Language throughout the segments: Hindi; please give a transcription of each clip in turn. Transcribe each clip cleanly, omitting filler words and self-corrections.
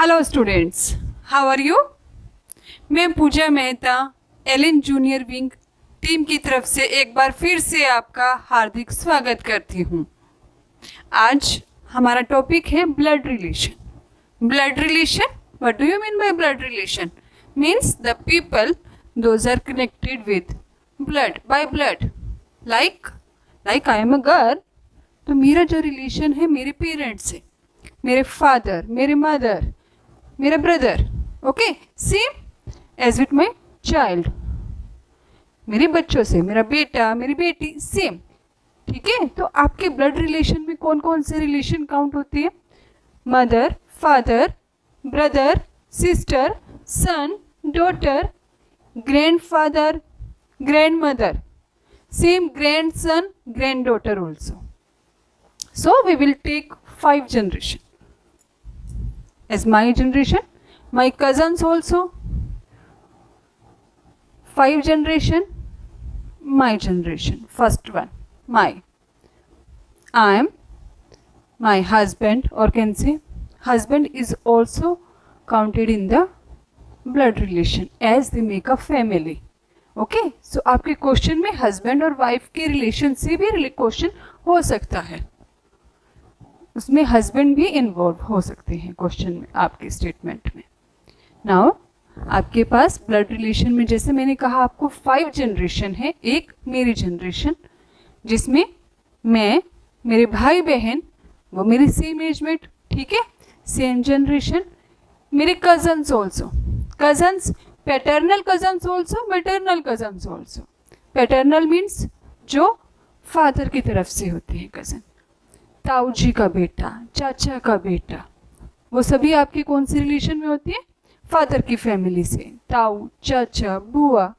Hello students, how are you. मैं Pooja Mehta Allen junior wing team की तरफ से एक बार फिर से आपका हार्दिक स्वागत करती हूँ। आज हमारा टॉपिक है blood relation. Blood relation, what do you mean by blood relation? Means the people those are connected with blood, by blood. Like I am a girl, तो मेरा जो रिलेशन है मेरे पेरेंट्स से, मेरे फादर, मेरे मदर, मेरा brother, okay, same age with my child, मेरे बच्चों से, मेरा बेटा, मेरी बेटी, सेम। ठीक है, तो आपके ब्लड रिलेशन में कौन कौन से रिलेशन काउंट होती है? Mother, father, brother, sister, son, daughter, grandfather, grandmother, same grandson, granddaughter also. So we will take 5 generation as my generation, my cousins also 5 generation, my generation. First one, I am my husband, or can say husband is also counted in the blood relation as they make a family. Okay, so आपके क्वेश्चन में हस्बैंड और वाइफ के रिलेशन से भी क्वेश्चन हो सकता है, उसमें हस्बैंड भी इन्वॉल्व हो सकते हैं क्वेश्चन में, आपके स्टेटमेंट में। नाउ आपके पास ब्लड रिलेशन में, जैसे मैंने कहा, आपको 5 जनरेशन है। एक मेरी जनरेशन, जिसमें मैं, मेरे भाई बहन, वो मेरे सेम एजमेट, ठीक है, सेम जनरेशन। मेरे cousins also, cousins, paternal cousins also, maternal cousins also. Paternal means जो फादर की तरफ से होते हैं कजन, ताऊ जी का बेटा, चाचा का बेटा, वो सभी आपके कौन से रिलेशन में होती है? फादर की फैमिली से। ताऊ, चाचा, बुआ,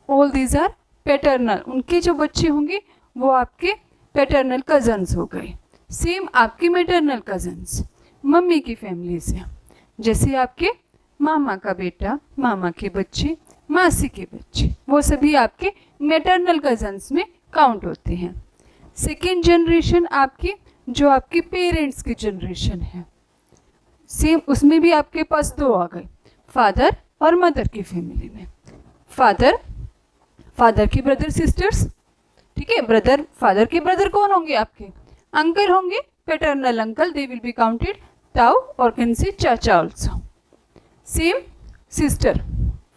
ऑल दीज आर पैटर्नल। उनके जो बच्चे होंगे वो आपके पैटर्नल कजन्स हो गए। सेम आपके मैटरनल कजन्स मम्मी की फैमिली से, जैसे आपके मामा का बेटा, मामा के बच्चे, मासी के बच्चे, वो सभी आपके मैटरनल कजन्स में काउंट होते हैं। सेकेंड जनरेशन आपकी, जो आपके पेरेंट्स की जनरेशन है, सेम उसमें भी आपके पास 2 आ गए, फादर और मदर की फैमिली में। फादर के ब्रदर सिस्टर्स, ठीक है, ब्रदर, फादर के ब्रदर कौन होंगे? आपके अंकल होंगे, paternal uncle, they will be counted ताऊ और कैन से चाचा ऑल्सो। सेम सिस्टर,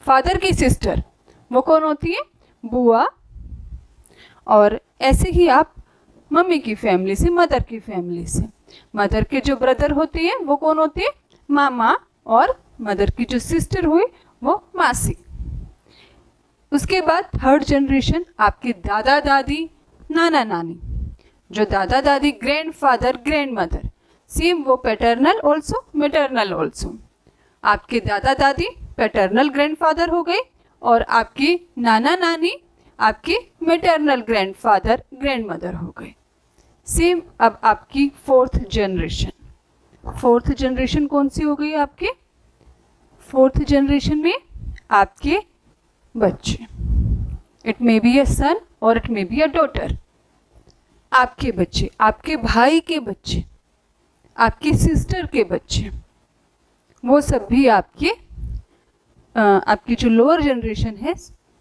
फादर की सिस्टर, वो कौन होती है? बुआ। और ऐसे ही आप मम्मी की फैमिली से, मदर की फैमिली से, मदर के जो ब्रदर होते हैं वो कौन होते हैं? मामा। और मदर की जो सिस्टर हुई वो मासी। उसके बाद थर्ड जनरेशन आपके दादा दादी, नाना नानी, जो दादा दादी, ग्रैंडफादर, ग्रैंडमदर, सेम वो पैटर्नल ऑल्सो, मैटरनल ऑल्सो। आपके दादा दादी पैटर्नल ग्रैंडफादर हो गए, और आपके नाना नानी आपके मैटरनल ग्रैंडफादर, ग्रैंडमदर हो गए। सेम अब आपकी फोर्थ जनरेशन कौन सी हो गई आपके? फोर्थ जनरेशन में आपके बच्चे, इट मे बी अ सन और it may be a daughter. आपके बच्चे, आपके भाई के बच्चे, आपकी सिस्टर के बच्चे, वो सब भी आपकी जो लोअर जनरेशन है,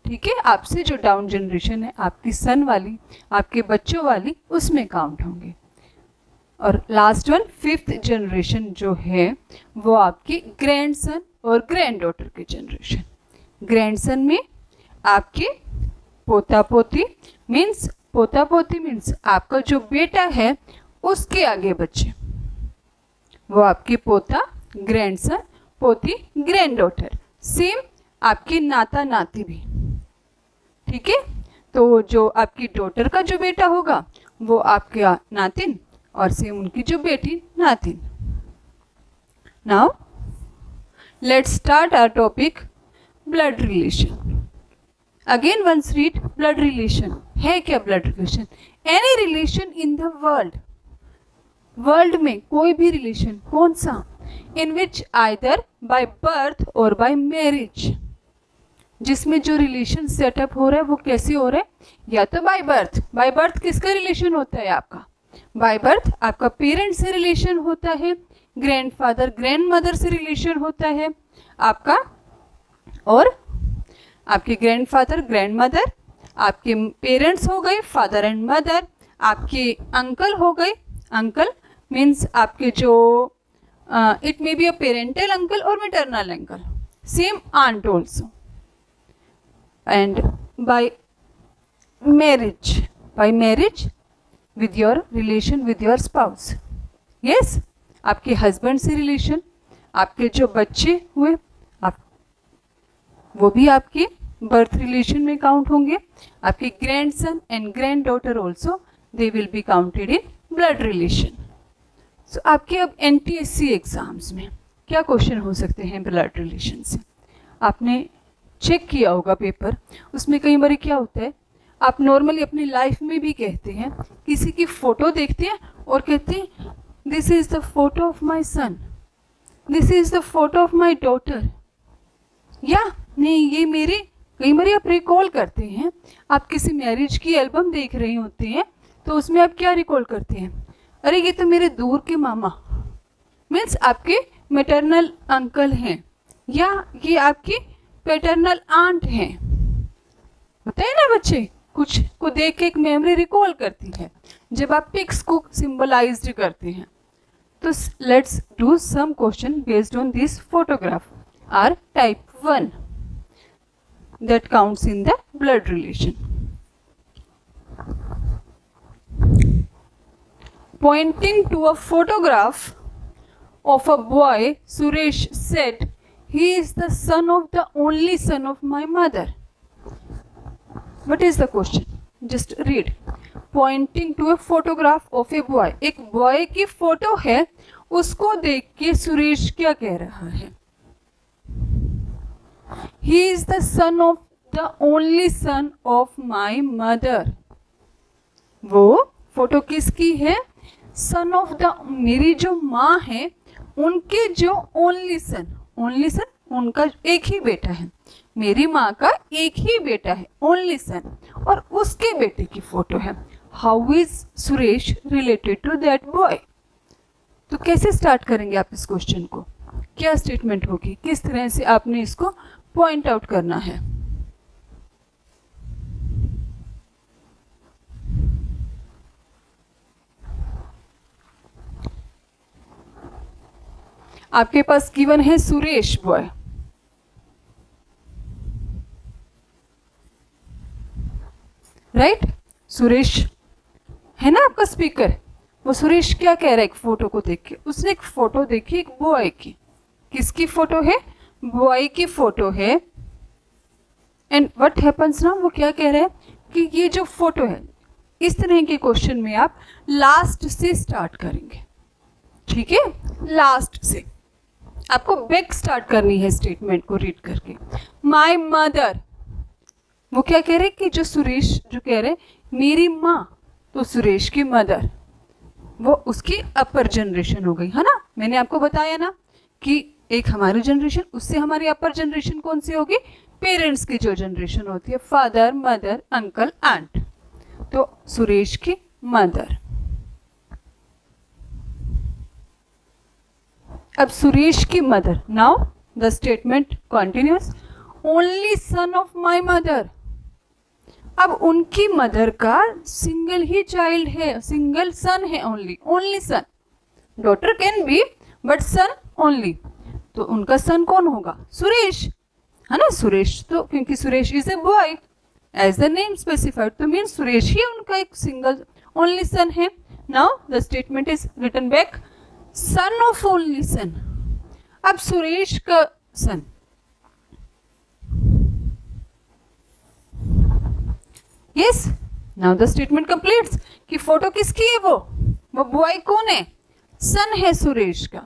ठीक है, आपसे जो डाउन जनरेशन है, आपकी सन वाली, आपके बच्चों वाली, उसमें काउंट होंगे। और लास्ट वन, 5th जनरेशन जो है वो आपकी ग्रैंडसन और ग्रैंडडॉटर की जनरेशन। ग्रैंडसन में आपके पोता पोती मीन्स आपका जो बेटा है उसके आगे बच्चे, वो आपके पोता, ग्रैंडसन, पोती, ग्रैंडडॉटर। सेम आपके नाता नाती भी, ठीक है, तो जो आपकी डॉटर का जो बेटा होगा वो आपका नातिन, और सेम उनकी जो बेटी नातिन। Now let's start our topic blood relation. Again once read blood relation. है क्या blood relation? Any relation in the world में कोई भी रिलेशन, कौन सा? In which either by birth और बाय मैरिज, जिसमें जो रिलेशन सेटअप हो रहा है वो कैसे हो रहा है? या तो बाय बर्थ किसका रिलेशन होता है आपका? बाय बर्थ आपका पेरेंट से रिलेशन होता है, ग्रैंडफादर ग्रैंडमदर से रिलेशन होता है आपका, और आपके ग्रैंडफादर ग्रैंडमदर, आपके पेरेंट्स हो गए फादर एंड मदर, आपके अंकल हो गए, अंकल मीन्स आपके जो it may be a parental uncle और maternal uncle, same aunt also, and by marriage with your relation with your spouse. Yes, आपके हस्बैंड से रिलेशन, आपके जो बच्चे हुए आप वो भी आपके बर्थ रिलेशन में काउंट होंगे, आपके grandson and granddaughter also they will be counted in blood relation. So आपके अब NTSC एग्जाम्स में क्या क्वेश्चन हो सकते हैं ब्लड रिलेशन से? आपने चेक किया होगा पेपर, उसमें कई बार क्या होता है, आप नॉर्मली अपनी लाइफ में भी कहते हैं, किसी की फोटो देखते हैं और कहते हैं this is the photo of my son, this is the photo of my daughter, या नहीं ये मेरे, कई बार आप रिकॉल करते हैं, आप किसी मैरिज की एल्बम देख रहे होते हैं तो उसमें आप क्या रिकॉल करते हैं, अरे ये तो मेरे दूर के मामा, मीन्स आपके मैटरनल अंकल हैं, या ये आपकी पैटर्नल आंट हैं. होता है ना बच्चे, कुछ को देख के एक मेमोरी रिकॉल करती है जब आप पिक्स को सिंबलाइज्ड करते हैं. तो let's do some question based on this photograph. Our type 1 that counts in the blood relation. Pointing to a photograph of a boy, Suresh said, he is the son of the only son of my mother. What is the question? Just read. Pointing to a photograph of a boy. एक बॉय की फोटो है, उसको देख के सुरेश क्या कह रहा है? He is the son of the only son of my mother. वो फोटो किसकी है? Son of the, मेरी जो माँ है उनके जो only son, only son उनका एक ही बेटा है, मेरी माँ का एक ही बेटा है ओनली सन, और उसके बेटे की फोटो है. How is Suresh related to that boy? तो कैसे स्टार्ट करेंगे आप इस क्वेश्चन को? क्या स्टेटमेंट होगी, किस तरह से आपने इसको पॉइंट आउट करना है? आपके पास गिवन है सुरेश बॉय, राइट? सुरेश है ना आपका स्पीकर, वो सुरेश क्या कह रहा है एक फोटो को देख के? उसने एक फोटो देखी एक बॉय की. किसकी फोटो है? बॉय की फोटो है. एंड व्हाट हैपेंस ना, वो क्या कह रहा है कि ये जो फोटो है, इस तरह के क्वेश्चन में आप लास्ट से स्टार्ट करेंगे, ठीक है? लास्ट से आपको बैक स्टार्ट करनी है स्टेटमेंट को रीड करके. माय मदर, वो क्या कह रहे कि जो सुरेश जो कह रहे मेरी माँ, तो सुरेश की मदर वो उसकी अपर जनरेशन हो गई, है ना? मैंने आपको बताया ना कि एक हमारी जनरेशन, उससे हमारी अपर जनरेशन कौन सी होगी? पेरेंट्स की जो जनरेशन होती है, फादर मदर अंकल आंट, तो सुरेश की मदर. अब सुरेश की mother, now the statement continues, only son of my mother. अब उनकी मदर का सिंगल ही चाइल्ड है, सिंगल सन है, only son. Daughter can be but son only. तो उनका सन कौन होगा? सुरेश, है ना? सुरेश, तो क्योंकि Suresh is a boy as the name specified, तो मीन सुरेश ही उनका एक सिंगल ओनली सन है. Now the statement is written back, son of only son. अब सुरेश का son, yes, now the statement completes कि फोटो किसकी है? वो बॉय कौन है? सन है सुरेश का.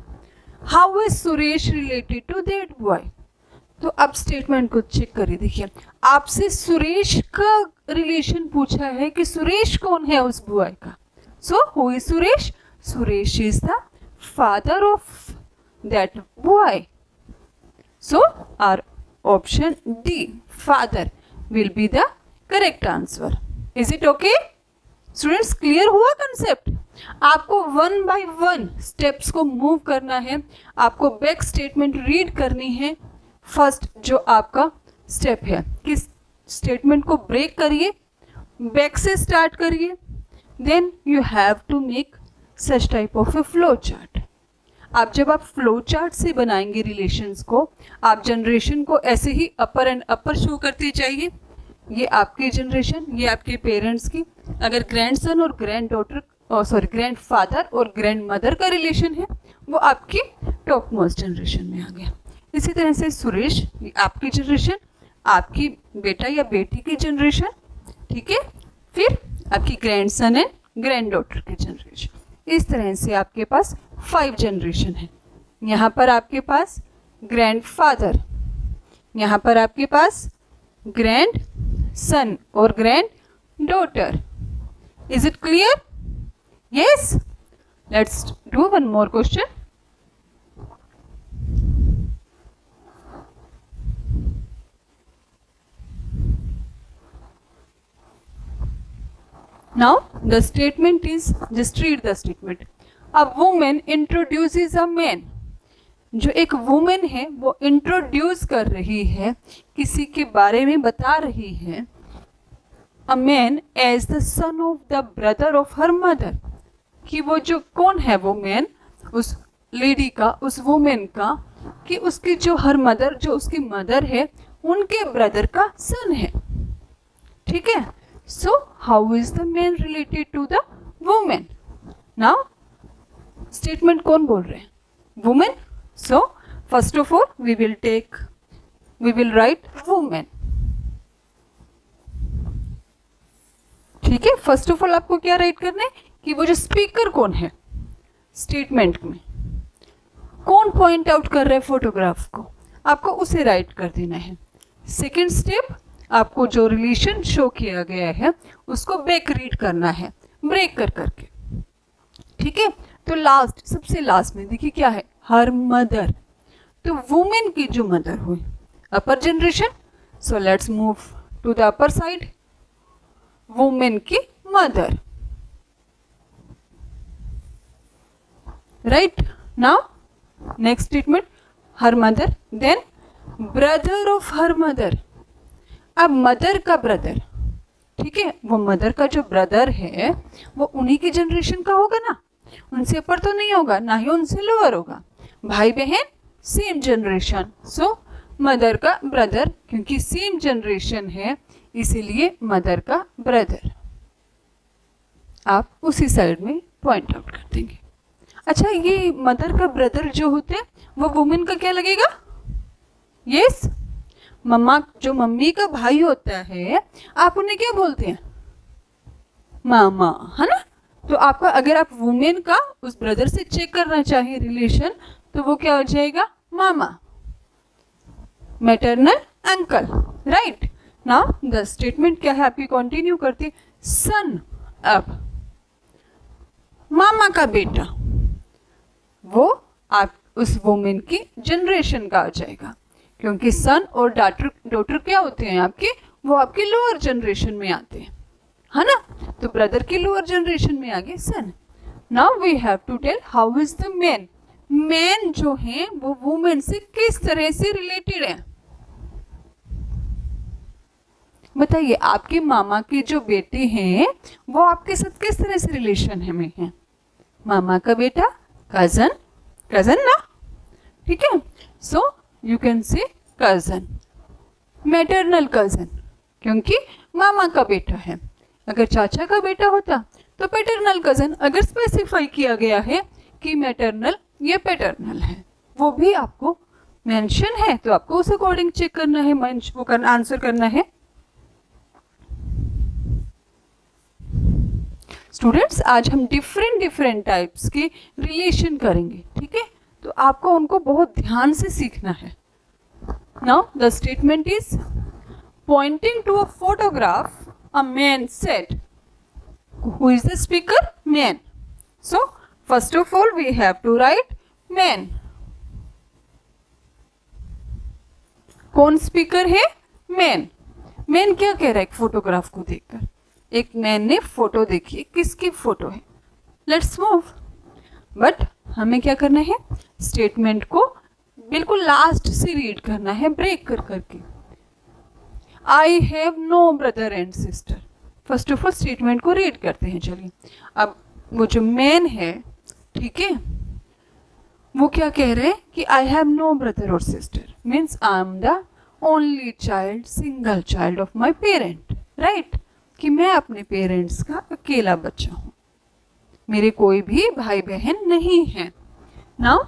How is Suresh related to that boy? तो अब स्टेटमेंट को चेक करिए, देखिए आपसे सुरेश का रिलेशन पूछा है कि सुरेश कौन है उस बॉय का. So who is Suresh? Suresh is the father of that boy. So our option D, father, will be the correct answer. Is it okay students? Clear हुआ कंसेप्ट? आपको 1 बाय 1 स्टेप्स को मूव करना है, आपको बैक स्टेटमेंट रीड करनी है। फर्स्ट जो आपका स्टेप है कि स्टेटमेंट को ब्रेक करिए, बैक से स्टार्ट करिए, then you have to make such type of a flow chart. आप जब आप फ्लो चार्ट से बनाएंगे रिलेशंस को, आप जनरेशन को ऐसे ही अपर एंड अपर शो करते जाइए। ये आपकी जनरेशन, ये आपके पेरेंट्स की, अगर ग्रैंडसन और ग्रैंड डॉटर ग्रैंड फादर और ग्रैंड मदर का रिलेशन है, वो आपकी टॉप मोस्ट जनरेशन में आ गया। इसी तरह से सुरेश, ये आपकी जनरेशन, आपकी बेटा या बेटी की जनरेशन, ठीक है, फिर आपकी ग्रैंडसन एंड ग्रैंड डॉटर की जनरेशन। इस तरह से आपके पास 5 जनरेशन है। यहाँ पर आपके पास ग्रैंड फादर, यहाँ पर आपके पास ग्रैंड सन और grand daughter. Is it clear? Yes, let's do one more question. Now the statement is, just read the statement. A woman introduces a man. जो एक वुमेन है वो इंट्रोड्यूस कर रही है, किसी के बारे में बता रही है, a man as the son of the brother of her mother. कि वो जो कौन है वो मैन, उस लेडी का, उस वुमेन का, कि उसकी जो हर मदर, जो उसकी मदर है, उनके ब्रदर का सन है। ठीक है, so how is the man related to the woman? Now statement कौन बोल रहे हैं? Woman. So first of all we will write woman. ठीक है, फर्स्ट ऑफ ऑल आपको क्या राइट करना है कि वो जो स्पीकर कौन है स्टेटमेंट में, कौन पॉइंट आउट कर रहा है फोटोग्राफ को, आपको उसे राइट कर देना है। सेकेंड स्टेप, आपको जो रिलेशन शो किया गया है उसको बैक रीड करना है, ब्रेक कर करके। ठीक है, तो लास्ट, सबसे लास्ट में देखिए क्या है, हर मदर। तो वुमेन की जो मदर हुई, upper generation, so let's move to the upper side, women की mother. Right, now next statement, her mother, then brother of her mother. अब मदर का ब्रदर, ठीक है, वो मदर का जो ब्रदर है वो उन्हीं की जनरेशन का होगा ना, उनसे ऊपर तो नहीं होगा, ना ही उनसे लोअर होगा। भाई बहन सेम जनरेशन, सो मदर का ब्रदर, क्योंकि सेम जनरेशन है इसीलिए मदर का ब्रदर। आप उसी साइड में पॉइंट आउट कर देंगे। अच्छा, ये मदर का ब्रदर जो होते हैं वो वुमेन का क्या लगेगा? यस, मम्मा, जो मम्मी का भाई होता है आप उन्हें क्या बोलते हैं? मामा, है ना। तो आपका, अगर आप वुमेन का उस ब्रदर से चेक करना चाहिए रिलेशन, तो वो क्या हो जाएगा? मामा, maternal uncle. Right, now the statement क्या है आपकी, कंटिन्यू करते, सन। अब मामा का बेटा, वो आप उस वुमेन की जनरेशन का आ जाएगा, क्योंकि सन और डॉटर क्या होते हैं आपके, वो आपके लोअर जनरेशन में आते हैं, है ना। तो ब्रदर की लोअर जनरेशन में आ गए son. Now we have to tell how is the man. Man जो है वो वुमेन से किस तरह से रिलेटेड है, बताइए। आपके मामा के जो बेटे हैं वो आपके साथ किस तरह से रिलेशन है में है? मामा का बेटा, कजन, कजन ना, ठीक है। So you can say cousin, maternal cousin, क्योंकि मामा का बेटा है। अगर चाचा का बेटा होता तो पैटर्नल कजन। अगर स्पेसिफाई किया गया है कि मैटरनल या पैटर्नल है, वो भी आपको मेंशन है, तो आपको उस अकॉर्डिंग चेक करना है, वो करना, आंसर करना है। स्टूडेंट्स, आज हम डिफरेंट टाइप्स के रिलेशन करेंगे, ठीक है। तो आपको उनको बहुत ध्यान से सीखना है। Now the statement is pointing to a photograph, a man said, who is the speaker? Man. So first of all we have to write man. कौन स्पीकर है? मैन। मैन क्या कह रहा है एक फोटोग्राफ को देखकर? एक मैन ने फोटो देखी, किसकी फोटो है? Let's move. बट हमें क्या करना है, स्टेटमेंट को बिल्कुल लास्ट से रीड करना है, ब्रेक कर करके। I have no brother and sister. First of all statement को रीड करते हैं। चलिए, अब वो जो मैन है, ठीक है, वो क्या कह रहे हैं कि आई हैव नो ब्रदर और sister, means I am the only child, single child of my parent, right, कि मैं अपने पेरेंट्स का अकेला बच्चा हूँ, मेरे कोई भी भाई बहन नहीं है। Now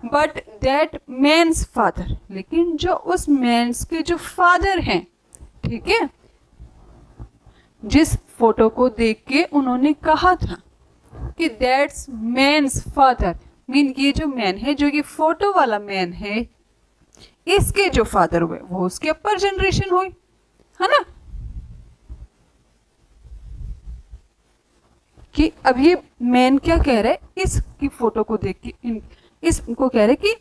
but that man's father, लेकिन जो उस मैन्स के जो फादर हैं, ठीक है, जिस फोटो को देख के उन्होंने कहा था कि दैट्स मैन्स फादर, मीन ये जो मैन है, जो ये फोटो वाला मैन है, इसके जो फादर हुए वो उसके अपर जनरेशन हुई, है ना। कि अब ये मैन क्या कह रहा है, इसकी फोटो को देख के इसको कह रहे कि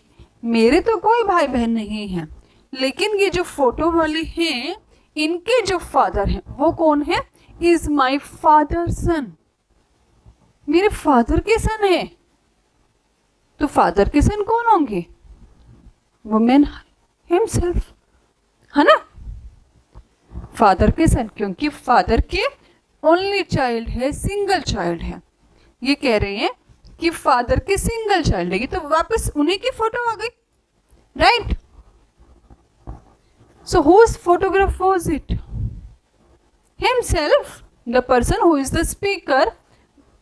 मेरे तो कोई भाई बहन नहीं है, लेकिन ये जो फोटो वाले हैं, इनके जो फादर हैं वो कौन है, इज माई फादर सन, मेरे फादर के सन है। तो फादर के सन कौन होंगे, वो मैन हिमसेल्फ, है ना, फादर के सन, क्योंकि फादर के ओनली चाइल्ड है, सिंगल चाइल्ड है। ये कह रहे हैं कि फादर के सिंगल चाइल्ड है, तो वापस उन्हीं की फोटो आ गई, right. So whose photograph was it, himself, the person who is the speaker,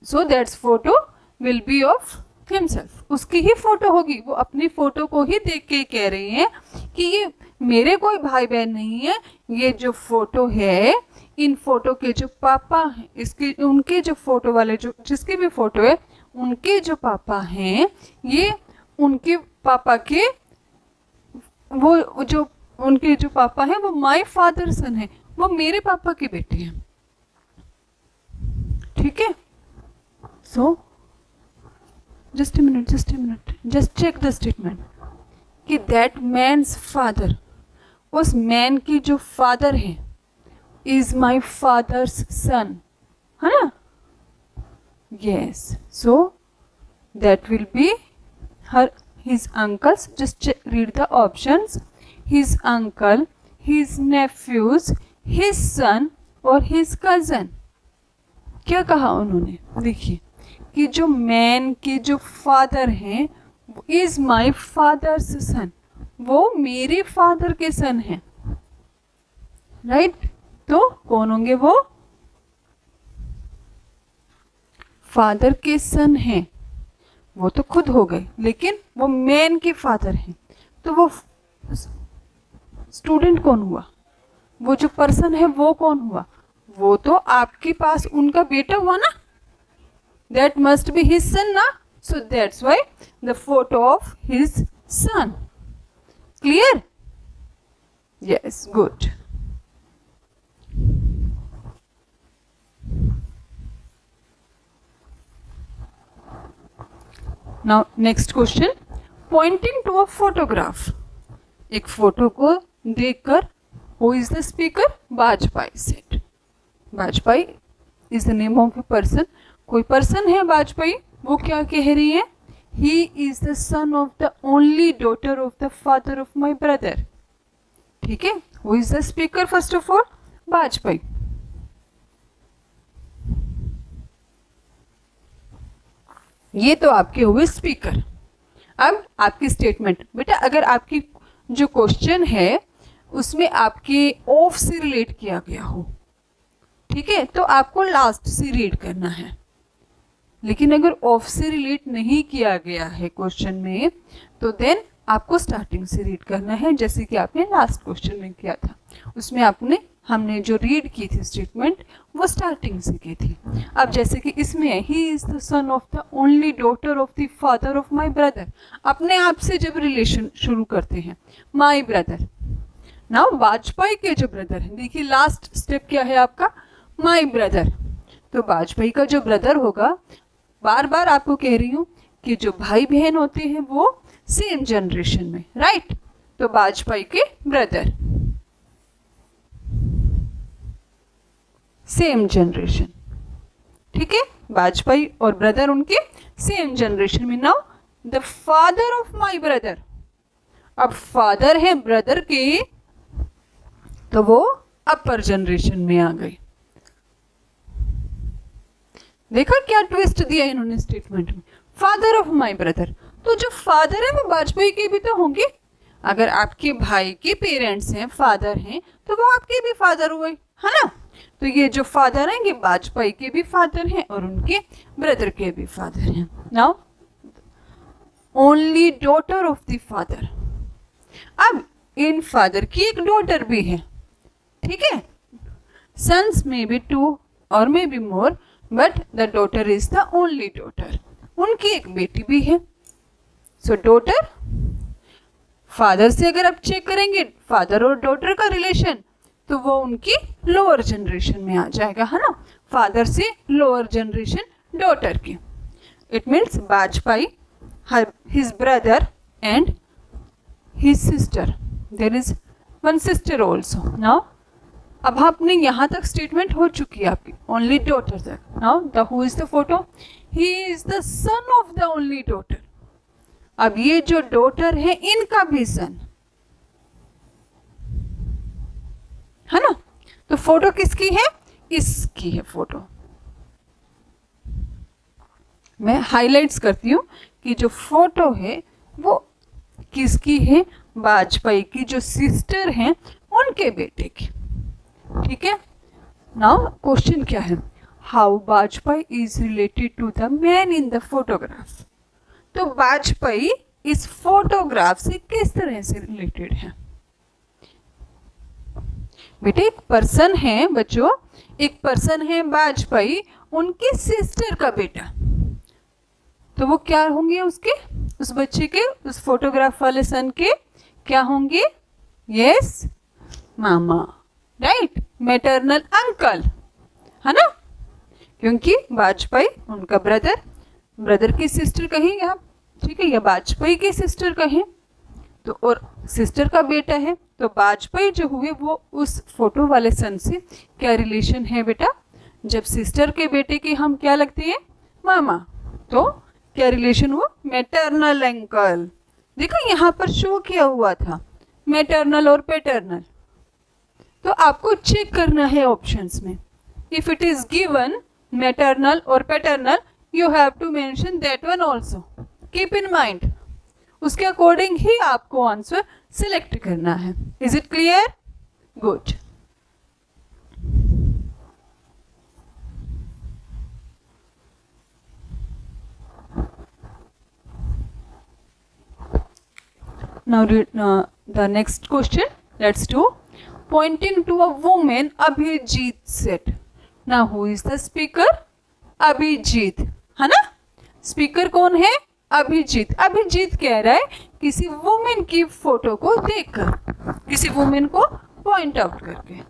so that's photo will be of himself, उसकी ही फोटो होगी। वो अपनी फोटो को ही देख के कह रही हैं कि ये मेरे कोई भाई बहन नहीं है, ये जो फोटो है, इन फोटो के जो पापा हैं, इसके उनके जो फोटो वाले जो जिसकी भी फोटो है, उनके जो पापा हैं, ये उनके पापा के वो जो उनके जो पापा हैं वो माय फादर सन है, वो मेरे पापा के बेटे हैं, ठीक है। So just a minute, just check the statement कि दैट मैन्स फादर, उस मैन की जो फादर है, इज माई फादर्स सन, है ना, yes. So that will be her his uncles, just read the options, his uncle, his nephews, his son और हिज कजन। क्या कहा उन्होंने, देखिए कि जो मैन के जो फादर हैं, इज माई फादर्स सन, वो मेरे फादर के सन हैं, राइट। तो कौन होंगे वो, फादर के सन हैं, वो तो खुद हो गए, लेकिन वो मैन के फादर हैं, तो वो स्टूडेंट कौन हुआ, वो जो पर्सन है वो कौन हुआ, वो तो आपके पास उनका बेटा हुआ ना, that must be his son na, so that's why the photo of his son. Clear? Yes, good. Now next question, pointing to a photograph, एक फोटो को देखकर, who is the speaker, Vajpayee said, Vajpayee is the name of a person, कोई पर्सन है वाजपेयी, वो क्या कह रही है, ही is the son of the only daughter of the father of my brother, ठीक है। Who is the speaker, first of all Vajpayee. ये तो आपके हुए स्पीकर। अब आपकी स्टेटमेंट, बेटा अगर आपकी जो क्वेश्चन है उसमें आपके ऑफ से रिलेट किया गया हो, ठीक है, तो आपको लास्ट से रीड करना है, लेकिन अगर ऑफ से रिलेट नहीं किया गया है क्वेश्चन में, तो देन आपको स्टार्टिंग से रीड करना है, जैसे कि आपने लास्ट क्वेश्चन में किया था, उसमें हमने जो रीड की थी स्टेटमेंट, वो स्टार्टिंग से की थी। अब जैसे कि इसमें ही is the son of the only daughter of the father of my brother, अपने आप से जब रिलेशन शुरू करते हैं, माई ब्रदर। नाउ वाजपेयी के जो ब्रदर हैं, देखिए लास्ट स्टेप क्या है आपका, माई ब्रदर, तो वाजपेयी का जो ब्रदर होगा, बार बार आपको कह रही हूं कि जो भाई बहन होते हैं वो सेम जनरेशन में, राइट, तो वाजपेयी के ब्रदर, सेम जनरेशन, ठीक है, वाजपेयी और ब्रदर उनके सेम जनरेशन में। Now the father of my brother, अब फादर है ब्रदर के तो वो अपर जनरेशन में आ गई। देखा क्या ट्विस्ट दिया इन्होंने स्टेटमेंट में, फादर ऑफ माई ब्रदर। तो जो फादर है वो वाजपेयी के भी तो होंगे। अगर आपके भाई के पेरेंट्स हैं, फादर हैं, तो वो आपके भी फादर हुए, है ना। तो ये जो फादर हैं ये वाजपेयी के भी फादर हैं और उनके ब्रदर के भी फादर हैं। Now only daughter of the father, अब इन फादर की एक डॉटर भी है, ठीक है। सन्स में बी 2 और may be more, but the daughter is the only daughter, उनकी एक बेटी भी है। सो डॉटर, फादर से अगर आप चेक करेंगे फादर और डॉटर का रिलेशन, तो वो उनकी लोअर जनरेशन में आ जाएगा, है ना। फादर से लोअर जनरेशन डॉटर की, it means Vajpayee, his brother and his sister, there is one sister also. Now अब आपने यहाँ तक स्टेटमेंट हो चुकी है आपकी, ओनली डॉटर तक। Now the who is the photo, he is the son of the only daughter. अब ये जो डॉटर है इनका भी सन है ना। तो फोटो किसकी है, इसकी है फोटो। मैं हाइलाइट्स करती हूँ कि जो फोटो है वो किसकी है, वाजपेयी की जो सिस्टर हैं उनके बेटे की, ठीक है। नाउ क्वेश्चन क्या है, how Vajpayee is related to the man in the photograph. तो वाजपेयी इस फोटोग्राफ से किस तरह से रिलेटेड है। बेटे एक पर्सन है बच्चों, एक पर्सन है वाजपेयी, उनकी सिस्टर का बेटा, तो वो क्या होंगे उसके, उस बच्चे के, उस फोटोग्राफ वाले सन के क्या होंगे, यस मामा, राइट, मैटरनल अंकल, है ना। क्योंकि वाजपेयी उनका ब्रदर, ब्रदर की सिस्टर कहेंगे आप, ठीक है, या वाजपेयी की सिस्टर कहें तो, और सिस्टर का बेटा है, तो वाजपेयी जो हुए वो उस फोटो वाले सन से क्या रिलेशन है बेटा। जब सिस्टर के बेटे के हम क्या लगते हैं, मामा, तो क्या रिलेशन हुआ, मैटरनल अंकल। देखो यहाँ पर शो किया हुआ था मैटरनल और पैटर्नल, तो आपको चेक करना है ऑप्शंस में, if it is given maternal और paternal, you have to mention that one also, keep in mind, उसके अकॉर्डिंग ही आपको आंसर सिलेक्ट करना है। Is it clear, good. Now the next question, let's do, pointing to a woman, Abhijit said. Now who is the speaker, Abhijeet, है ना। स्पीकर कौन है, अभिजीत। अभिजीत कह रहा है किसी वुमेन की फोटो को देखकर, किसी वुमेन को पॉइंट आउट करके।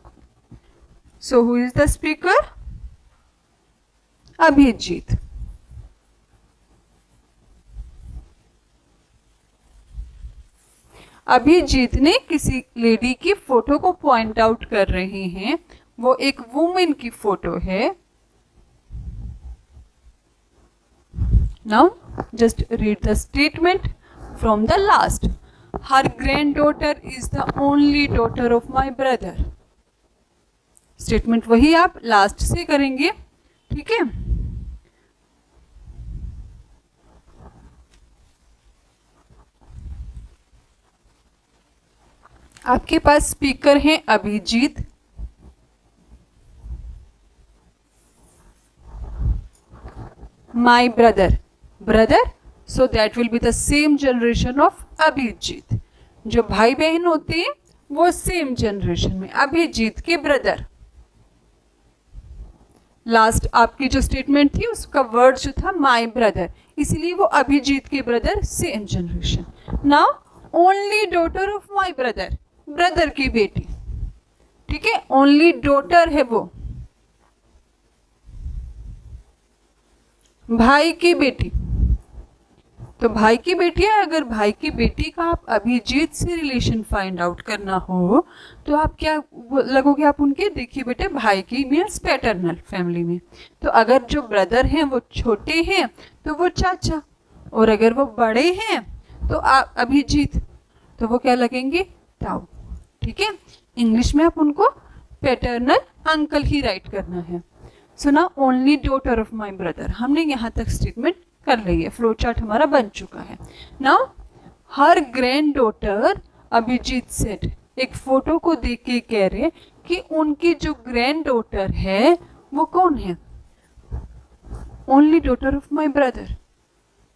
So who is the speaker, Abhijeet. Abhijeet ने किसी लेडी की फोटो को पॉइंट आउट कर रहे हैं, वो एक वुमेन की फोटो है। Now just read the statement from the last, her granddaughter is the only daughter of my brother. Statement वही आप लास्ट से करेंगे, ठीक है। आपके पास स्पीकर हैं Abhijeet, my brother, brother, so that will be the same generation of Abhijeet. जो भाई बहन होते हैं वो सेम जनरेशन में, अभिजीत के ब्रदर। लास्ट आपकी जो स्टेटमेंट थी उसका वर्ड जो था माई ब्रदर, इसलिए वो अभिजीत के brother, same generation. Now only daughter of my brother, brother की बेटी, ठीक है, ओनली डॉटर है वो, भाई की बेटी। तो भाई की बेटी है, अगर भाई की बेटी का आप अभिजीत से रिलेशन फाइंड आउट करना हो तो आप क्या लगोगे आप उनके, देखिए बेटे भाई की मीन्स पैटर्नल फैमिली में, तो अगर जो ब्रदर हैं वो छोटे हैं तो वो चाचा, और अगर वो बड़े हैं तो आप अभिजीत, तो वो क्या लगेंगे, ताऊ। ठीक है, इंग्लिश में आप उनको पैटर्नल अंकल ही राइट करना है। सो ना only daughter of my brother, हमने यहाँ तक स्टेटमेंट कर ली है, फ्लो चार्ट हमारा बन चुका है। नाउ हर ग्रैंड डॉटर, अभिजीत सेड, एक फोटो को देख के कह रहे कि उनकी जो ग्रैंड डॉटर है वो कौन है, only daughter of my brother.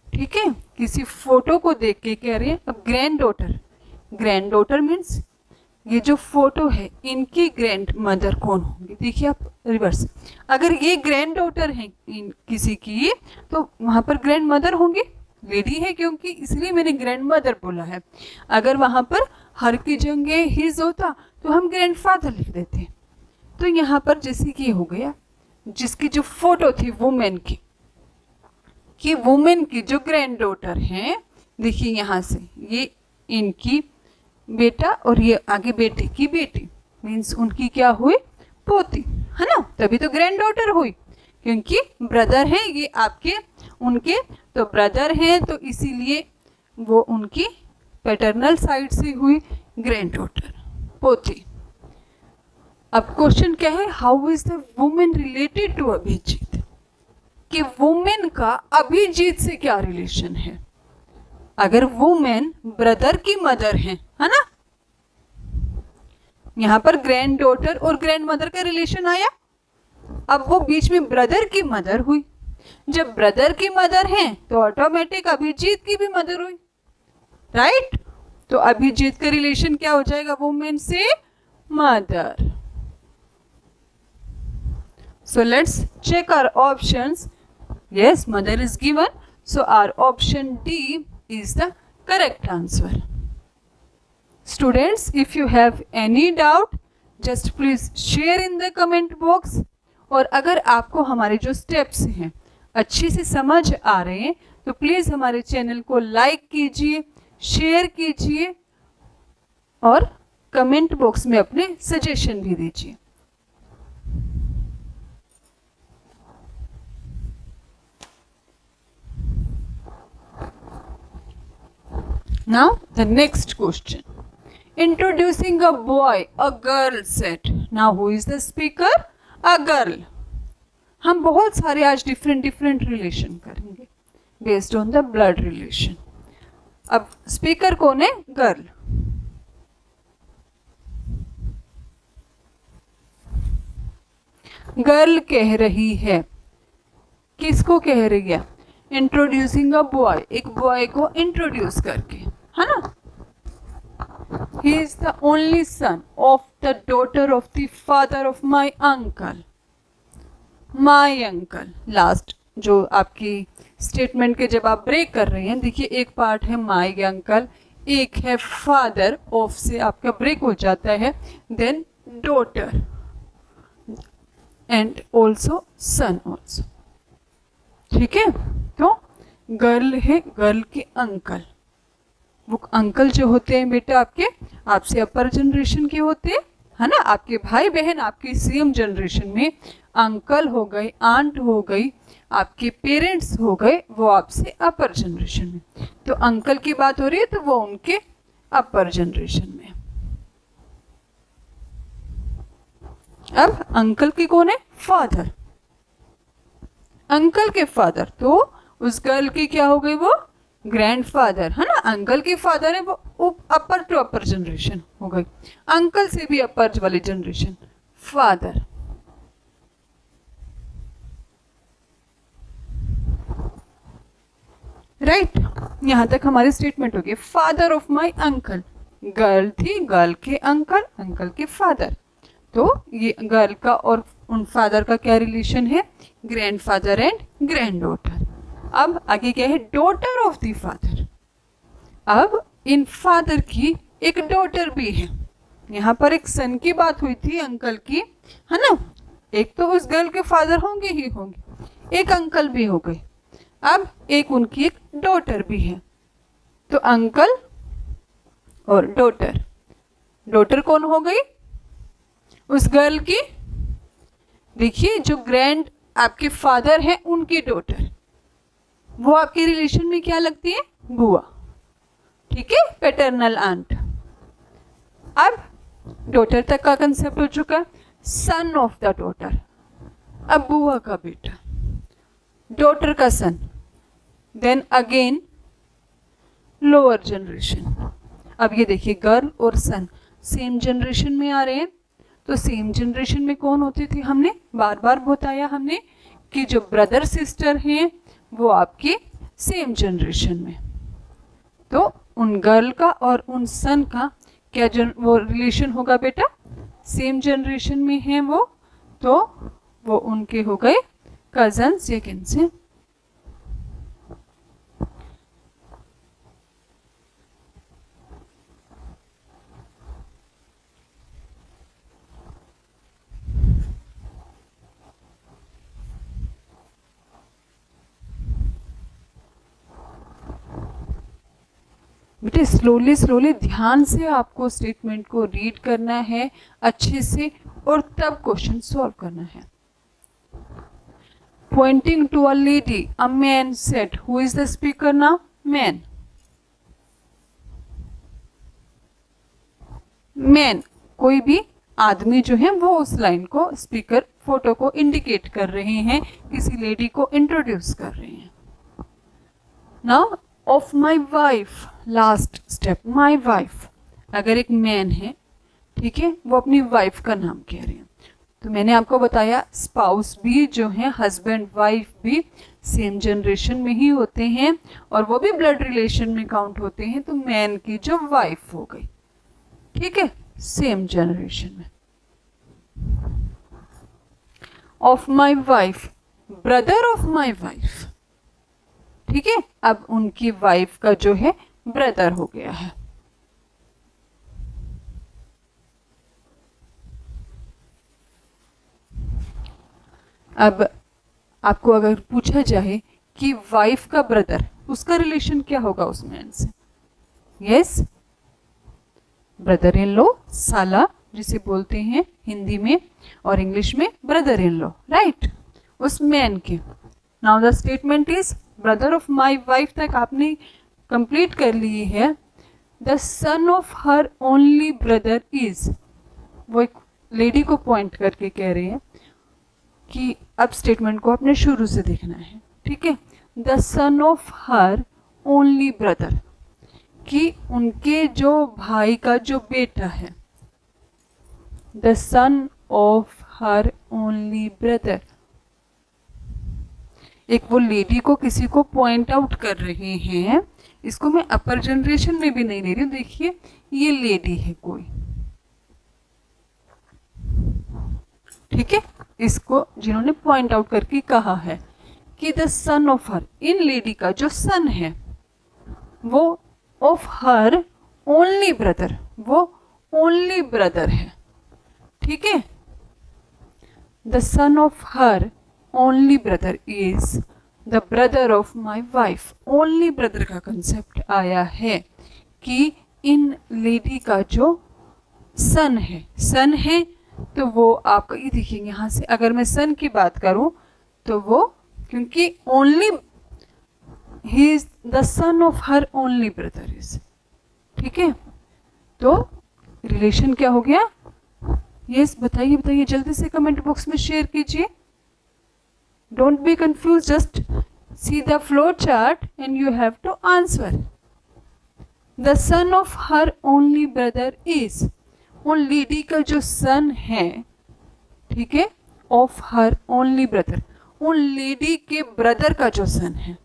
ठीक है, किसी फोटो को देख के कह रहे हैं। अब ग्रैंड डॉटर मीन्स ये जो फोटो है इनकी ग्रैंड मदर कौन होंगी, देखिए आप रिवर्स, अगर ये ग्रैंड डॉटर है किसी की तो वहां पर ग्रैंड मदर होंगी, लेडी है क्योंकि, इसलिए मैंने ग्रैंड मदर बोला है। अगर वहां पर हर की जगह हिज होता तो हम ग्रैंड फादर लिख देते। तो यहाँ पर जैसे कि हो गया, जिसकी जो फोटो थी वुमेन की, कि वुमेन की जो ग्रैंड डॉटर है, देखिए यहाँ से ये इनकी बेटा और ये आगे बेटे की बेटी, मीन्स उनकी क्या हुई, पोती, है ना, तभी तो ग्रैंड डॉटर हुई, क्योंकि ब्रदर है ये आपके उनके, तो ब्रदर हैं तो इसीलिए वो उनकी पैटर्नल साइड से हुई ग्रैंड डॉटर, पोती। अब क्वेश्चन क्या है, how is the women related to Abhijeet, कि वुमेन का अभिजीत से क्या रिलेशन है। अगर वुमेन ब्रदर की मदर है ना, यहां पर ग्रैंड डॉटर और ग्रैंड मदर का रिलेशन आया, अब वो बीच में ब्रदर की मदर हुई, जब ब्रदर की मदर है तो ऑटोमेटिक अभिजीत की भी मदर हुई, राइट। तो अभिजीत का रिलेशन क्या हो जाएगा, वुमेन से mother. So let's check our options. Yes, mother is given. So our option D is the correct answer. Students, if you have any doubt, just please share in the comment box. और अगर आपको हमारे जो स्टेप्स हैं अच्छे से समझ आ रहे हैं तो प्लीज़ हमारे चैनल को लाइक कीजिए, शेयर कीजिए और कमेंट बॉक्स में अपने सजेशन भी दीजिए। Now the next question. Introducing a boy, a girl set. Now who is the speaker? A girl. हम बहुत सारे आज डिफरेंट रिलेशन करेंगे based on the blood relation. अब स्पीकर कौन है? गर्ल। गर्ल कह रही है, किसको कह रही है? इंट्रोड्यूसिंग अ बॉय, एक बॉय को इंट्रोड्यूस करके, है ना। ही is the only son of the daughter of the father of my uncle. My uncle, last जो आपकी स्टेटमेंट के जब आप ब्रेक कर रहे हैं, देखिए एक पार्ट है माई अंकल, एक है फादर ऑफ से आपका ब्रेक हो जाता है, then daughter and also son also. ठीक है, तो गर्ल है, गर्ल के अंकल। वो अंकल जो होते हैं बेटा आपके, आपसे अपर जनरेशन के होते हैं, है ना। आपके भाई बहन आपके सेम जनरेशन में अंकल हो गए, आंट हो गई, आपके पेरेंट्स हो गए, वो आपसे अपर जनरेशन में। तो अंकल की बात हो रही है तो वो उनके अपर जनरेशन में। अब अंकल की कौन है? फादर। अंकल के फादर, तो उस गर्ल की क्या हो गई? वो ग्रैंडफादर, है ना। अंकल के फादर है वो अपर टू अपर जनरेशन हो गई, अंकल से भी अपर वाली जनरेशन फादर। राइट, यहां तक हमारी स्टेटमेंट होगी। Father of my uncle, girl थी, गर्ल के अंकल, अंकल के फादर। तो ये गर्ल का और उन फादर का क्या रिलेशन है? Grandfather and grand daughter. अब आगे क्या है? Daughter of the father. अब इन फादर की एक डॉटर भी है। यहाँ पर एक सन की बात हुई थी अंकल की, है ना। एक तो उस गर्ल के फादर होंगे ही होंगे, एक अंकल भी हो गए। अब एक उनकी एक डॉटर भी है, तो अंकल और डॉटर, डॉटर कौन हो गई? उस गर्ल की, देखिए जो ग्रैंड आपके फादर हैं उनकी डॉटर, वो आपके रिलेशन में क्या लगती है? बुआ, ठीक है, पैटर्नल आंट। अब डॉटर तक का कंसेप्ट हो चुका है, सन ऑफ द डॉटर, अब बुआ का बेटा, डॉटर का सन, देन अगेन लोअर जनरेशन। अब ये देखिए गर्ल और सन सेम जनरेशन में आ रहे हैं, तो सेम जनरेशन में कौन होते थे? हमने बार बार बताया हमने कि जो ब्रदर सिस्टर हैं वो आपके सेम जनरेशन में, तो उन गर्ल का और उन सन का क्या वो रिलेशन होगा बेटा? सेम जनरेशन में है वो, तो वो उनके हो गए कजन्स या किनसे। बेटे स्लोली स्लोली ध्यान से आपको स्टेटमेंट को रीड करना है अच्छे से, और तब क्वेश्चन सॉल्व करना है। Pointing to a lady, a man said, who is the speaker now? Man. Man, कोई भी आदमी जो है वो उस लाइन को, स्पीकर फोटो को इंडिकेट कर रहे हैं, किसी लेडी को इंट्रोड्यूस कर रहे हैं। Now of my wife, last step, my wife, अगर एक मैन है, ठीक है, वो अपनी वाइफ का नाम कह रहे हैं, तो मैंने आपको बताया स्पाउस भी जो है, हस्बैंड वाइफ भी सेम जनरेशन में ही होते हैं और वो भी ब्लड रिलेशन में काउंट होते हैं, तो मैन की जो वाइफ हो गई, ठीक है, सेम जनरेशन में। Of my wife, brother of my wife, ठीक है, अब उनकी वाइफ का जो है ब्रदर हो गया है। अब आपको अगर पूछा जाए कि वाइफ का ब्रदर, उसका रिलेशन क्या होगा उस मैन से? यस, ब्रदर इन लॉ, साला जिसे बोलते हैं हिंदी में और इंग्लिश में ब्रदर इन लॉ, राइट, उस मैन के। Now the statement is brother of my wife तक आपने कंप्लीट कर ली है। The son of her only brother is, वो एक लेडी को पॉइंट करके कह रहे हैं कि अब स्टेटमेंट को आपने शुरू से देखना है, ठीक है। The son of her only brother, कि उनके जो भाई का जो बेटा है, the son of her only brother, एक वो लेडी को किसी को पॉइंट आउट कर रहे हैं, इसको मैं अपर जनरेशन में भी नहीं ले रही हूँ, देखिए ये लेडी है कोई, ठीक है, इसको जिन्होंने पॉइंट आउट करके कहा है कि the son of her, in lady का जो सन है वो ऑफ हर ओनली ब्रदर, वो ओनली ब्रदर है, ठीक है। The son of her only brother is the brother of my wife, only brother का कंसेप्ट आया है कि इन लेडी का जो सन है, तो वो आपका ये देखिए यहाँ से अगर मैं सन की बात करूं तो वो, क्योंकि only he is the son of her only brother is, ठीक है, तो रिलेशन क्या हो गया? यस, बताइए बताइए जल्दी से कमेंट बॉक्स में शेयर कीजिए। Don't be confuse, just see the flow chart and you have to answer. The son of her only brother is, उन लेडी का जो सन है, ठीक है, ऑफ हर ओनली ब्रदर, उन लेडी के ब्रदर का जो सन है,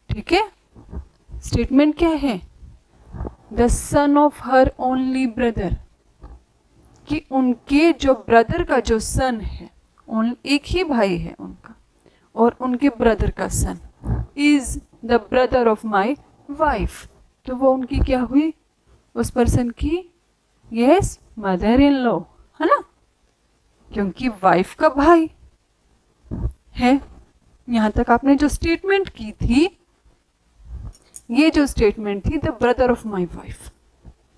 ठीक है। स्टेटमेंट क्या है? The son of her only brother, कि उनके जो ब्रदर का जो सन है, एक ही भाई है उनका, और उनके ब्रदर का son is the brother of my wife, तो वो उनकी क्या हुई? उस पर्सन की, यस, मदर इन लॉ, है ना, क्योंकि वाइफ का भाई है, यहाँ तक आपने जो स्टेटमेंट की थी, ये जो स्टेटमेंट थी the brother of my wife,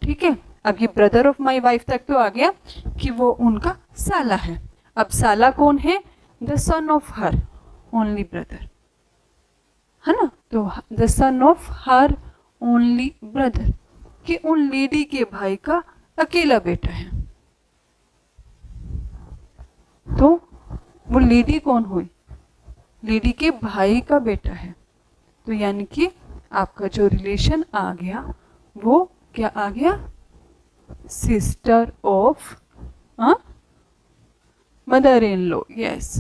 ठीक है। अब ये ब्रदर ऑफ माई वाइफ तक तो आ गया कि वो उनका साला है। अब साला कौन है? The son of her only brother, है ना। तो the son of her only brother, कि उन लेडी के भाई का अकेला बेटा है। तो वो लेडी कौन हुई? लेडी के भाई का बेटा है। तो यानी कि आपका जो रिलेशन आ गया वो क्या आ गया? Sister of mother in law. Yes,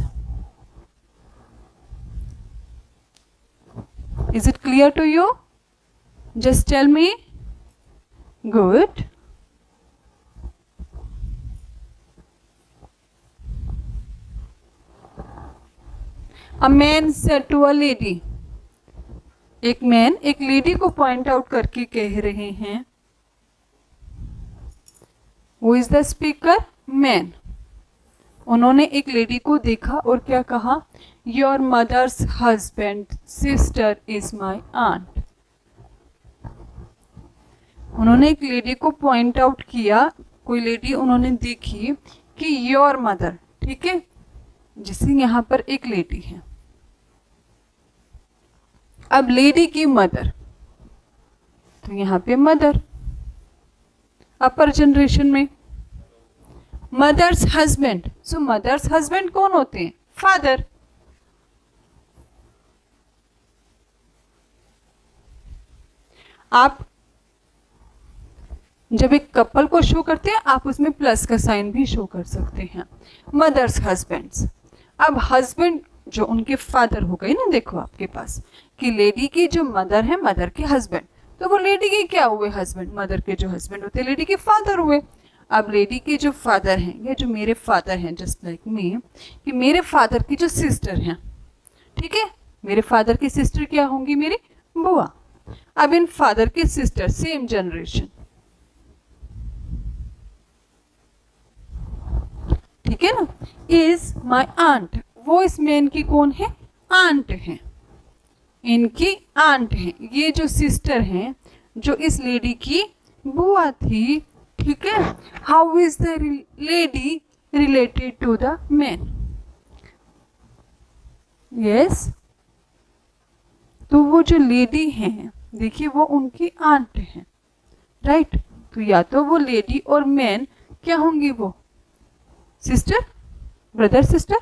is it clear to you? Just tell me. Good. A man said to a lady, एक मैन एक लेडी को पॉइंट आउट करके कह रहे हैं, Who is the speaker? Man. उन्होंने एक लेडी को देखा और क्या कहा? Your mother's husband sister is my aunt। उन्होंने एक लेडी को पॉइंट आउट किया, कोई लेडी उन्होंने देखी कि योर मदर, ठीक है, जिसे यहाँ पर एक लेडी है। अब लेडी की मदर, तो यहाँ पे मदर, अपर जनरेशन में मदर्स हस्बैंड। सो मदर्स हस्बैंड कौन होते हैं? फादर। आप जब एक कपल को शो करते हैं आप उसमें प्लस का साइन भी शो कर सकते हैं। Mother's husbands. अब हस्बैंड जो उनके फादर हो गए ना, देखो आपके पास कि लेडी की जो मदर है, मदर के हस्बैंड, तो वो लेडी के क्या हुए? हस्बैंड। मदर के जो हस्बैंड होते लेडी के फादर हुए। अब लेडी के जो फादर हैं, या जो मेरे फादर हैं, जस्ट लाइक मी, कि मेरे फादर की जो सिस्टर हैं, ठीक है, मेरे फादर की सिस्टर क्या होंगी? मेरी बुआ। अब इन फादर की सिस्टर सेम जनरेशन, ठीक है ना, इज माई आंट। वो इस मैन की कौन है? आंट है, इनकी आंट है। ये जो सिस्टर हैं, जो इस लेडी की बुआ थी, ठीक है। How is the lady related to the man? Yes, तो वो जो लेडी है, देखिए वो उनकी आंट है, राइट। तो या तो वो लेडी और मैन क्या होंगी? वो sister, brother sister,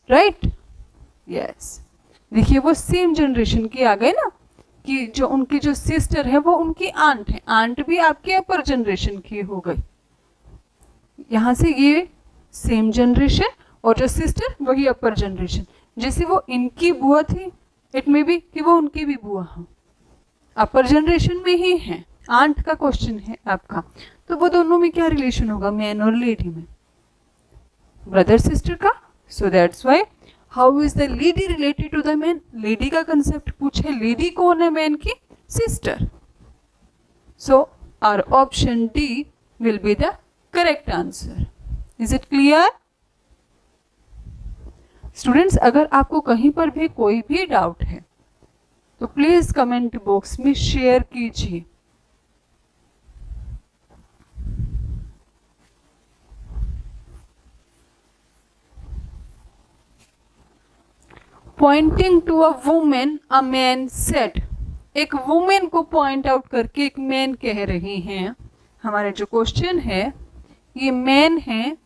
right. Yes, देखिए वो सेम जनरेशन की आ गए ना, कि जो उनकी जो सिस्टर है वो उनकी आंट है। आंट भी आपके अपर जनरेशन की हो गई। यहां से ये सेम जनरेशन और जो सिस्टर वही अपर जनरेशन। जैसे वो इनकी बुआ थी, इट में भी कि वो उनकी भी बुआ हो, अपर जनरेशन में ही है। आंट का क्वेश्चन है आपका, तो वो दोनों में क्या रिलेशन होगा? मैन और लेडी में, ब्रदर सिस्टर का। So that's why how is the lady related to the man? Lady का कंसेप्ट पूछे, लेडी कौन है? मैन की sister. So our option D will be the correct answer. Is it clear students? अगर आपको कहीं पर भी कोई भी डाउट है तो प्लीज कमेंट बॉक्स में शेयर कीजिए। Pointing to a women a man said. एक वुमेन को पॉइंट आउट करके एक मैन कह रहे हैं, हमारे जो क्वेश्चन है ये मैन है,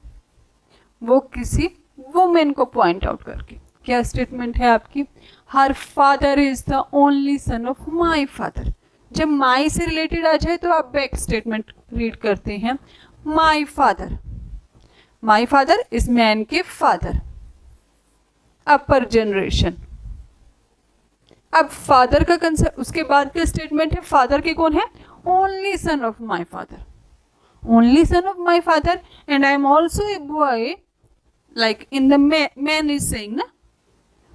वो किसी वुमेन को पॉइंट आउट करके क्या स्टेटमेंट है आपकी? Her father is the only son of my father. जब माई से रिलेटेड आ जाए तो आप बैक स्टेटमेंट रीड करते हैं, माई फादर, माई फादर इस मैन के फादर, अपर जनरेशन। अब फादर का कंसेप्ट, उसके बाद का स्टेटमेंट है फादर के कौन है? Only son of my father, only son of my father and I am also a boy, like in the man is saying ना।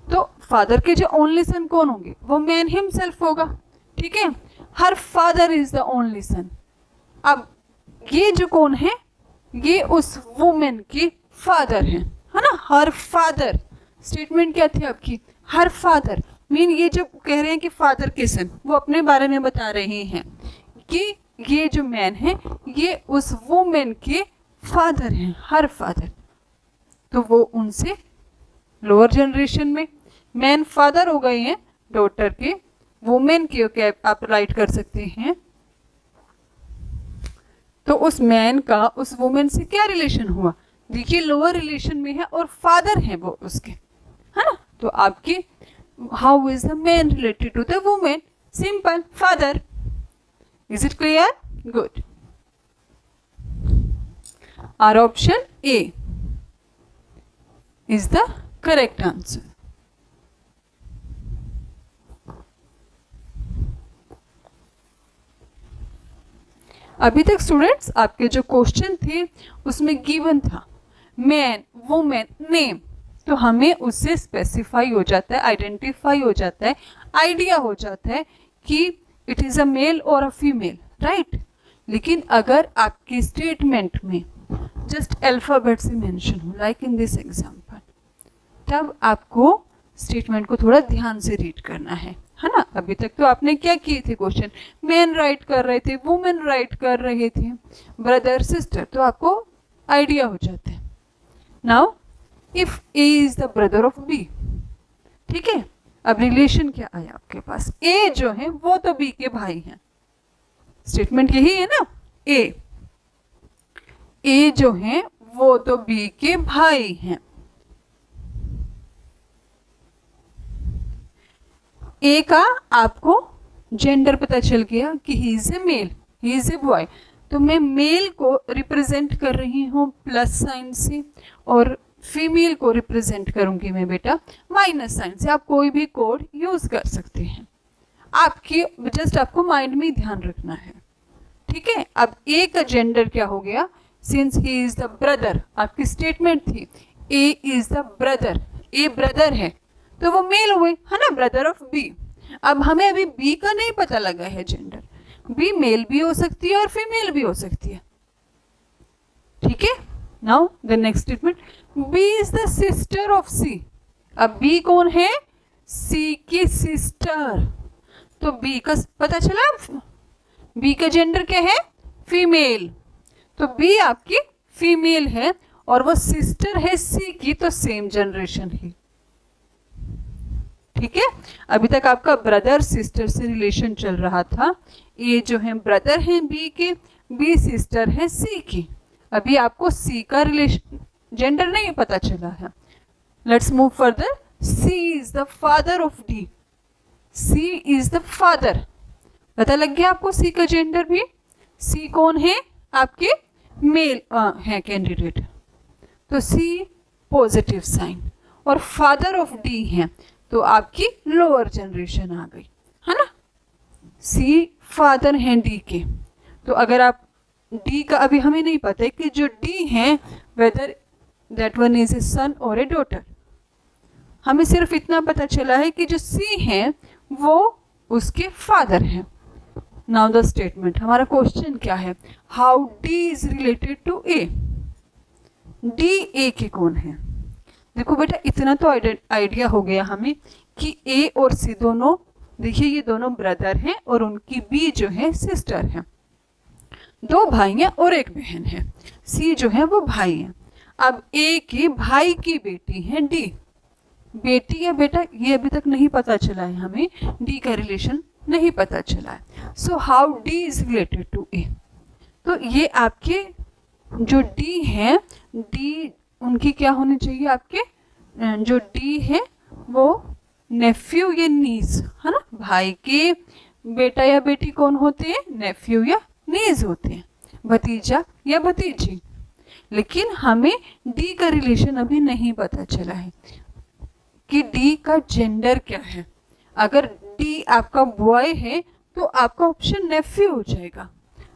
तो फादर के जो ओनली सन कौन होंगे? वो मैन हिमसेल्फ होगा, ठीक है। Her father is the only son. अब ये जो कौन है? ये उस वुमेन के फादर हैं, है ना। हर फादर स्टेटमेंट क्या थी आपकी, हर फादर, मीन ये जो कह रहे हैं कि फादर के सन, वो अपने बारे में बता रहे हैं कि ये जो मैन है ये उस वुमेन के फादर हैं, हर फादर। तो वो उनसे लोअर जनरेशन में, मैन फादर हो गए हैं डॉटर के, वुमेन के क्या आप राइट कर सकते हैं। तो उस मैन का उस वुमेन से क्या रिलेशन हुआ, देखिए लोअर रिलेशन में है और फादर है वो उसके, है ना। तो आपकी how is the man related to the women, simple, father. Is it clear, good. Our option A is the correct answer. अभी तक स्टूडेंट्स आपके जो क्वेश्चन थे उसमें गिवन था मैन, वुमेन, नेम, तो हमें उससे स्पेसिफाई हो जाता है, आइडेंटिफाई हो जाता है, आइडिया हो जाता है कि इट इज अ मेल और अ फीमेल, राइट। लेकिन अगर आपके स्टेटमेंट में जस्ट अल्फाबेट से मेंशन हो, लाइक इन दिस एग्जांपल, तब आपको स्टेटमेंट को थोड़ा ध्यान से रीड करना है ना। अभी तक तो आपने क्या किए थे क्वेश्चन, मैन राइट कर रहे थे, वुमेन राइट कर रहे थे, ब्रदर सिस्टर, तो आपको आइडिया हो जाता है। Now if A is the brother of B, ठीक है, अब रिलेशन क्या आया आपके पास, ए जो है वो तो बी के भाई हैं, स्टेटमेंट यही है ना, ए जो है वो तो बी के भाई हैं। ए का आपको जेंडर पता चल गया कि he is a male, he is a boy, तो मैं मेल को रिप्रेजेंट कर रही हूँ प्लस साइन से और फीमेल को रिप्रेजेंट करूंगी मैं बेटा माइनस साइन से। आप कोई भी कोड यूज कर सकते हैं, आपकी जस्ट आपको माइंड में ध्यान रखना है, ठीक है। अब ए का जेंडर क्या हो गया, since he is the brother, आपकी स्टेटमेंट थी A is the brother, A brother है तो वो मेल हुए, है ना, ब्रदर ऑफ बी। अब हमें अभी बी का नहीं पता लगा है जेंडर, बी मेल भी हो सकती है और फीमेल भी हो सकती है, ठीक है। Now the next statement, B is the sister of C. अब बी कौन है, सी की सिस्टर, तो बी का पता चला, बी का जेंडर क्या है, फीमेल, तो बी आपकी फीमेल है और वो सिस्टर है सी की, तो सेम जनरेशन ही, ठीक है। अभी तक आपका ब्रदर सिस्टर से रिलेशन चल रहा था, ये जो है ब्रदर है बी के, बी सिस्टर है सी की। अभी आपको सी का रिलेशन जेंडर नहीं पता चला है, let's move further. C is the father of D, C is the father, पता लग गया आपको सी का जेंडर भी। सी कौन है, आपके मेल है कैंडिडेट, तो सी पॉजिटिव साइन, और फादर ऑफ डी है तो आपकी लोअर जनरेशन आ गई, है ना। सी फादर हैं डी के, तो अगर आप डी का, अभी हमें नहीं पता है कि जो डी है whether that one is a son और ए डॉटर, हमें सिर्फ इतना पता चला है कि जो सी है वो उसके फादर हैं। नाउ द स्टेटमेंट, हमारा क्वेश्चन क्या है, how D is related to A, D A के कौन है। देखो बेटा इतना तो आइडिया हो गया हमें कि ए और सी दोनों, देखिए ये दोनों ब्रदर हैं और उनकी बी जो है सिस्टर है, दो भाई हैं और एक बहन है, सी जो है वो भाई है। अब ए के भाई की बेटी है डी, बेटी या बेटा ये अभी तक नहीं पता चला है हमें, डी का रिलेशन नहीं पता चला है। So how D is related to A, तो ये आपके जो डी है, डी उनकी क्या होनी चाहिए, आपके जो डी है वो नेफ्यू या नीस, है ना, भाई के बेटा या बेटी कौन होते हैं, नेफ्यू या नीज होते हैं, भतीजा या भतीजी। लेकिन हमें डी का रिलेशन अभी नहीं पता चला है कि डी का जेंडर क्या है। अगर डी आपका बॉय है तो आपका ऑप्शन नेफ्यू हो जाएगा,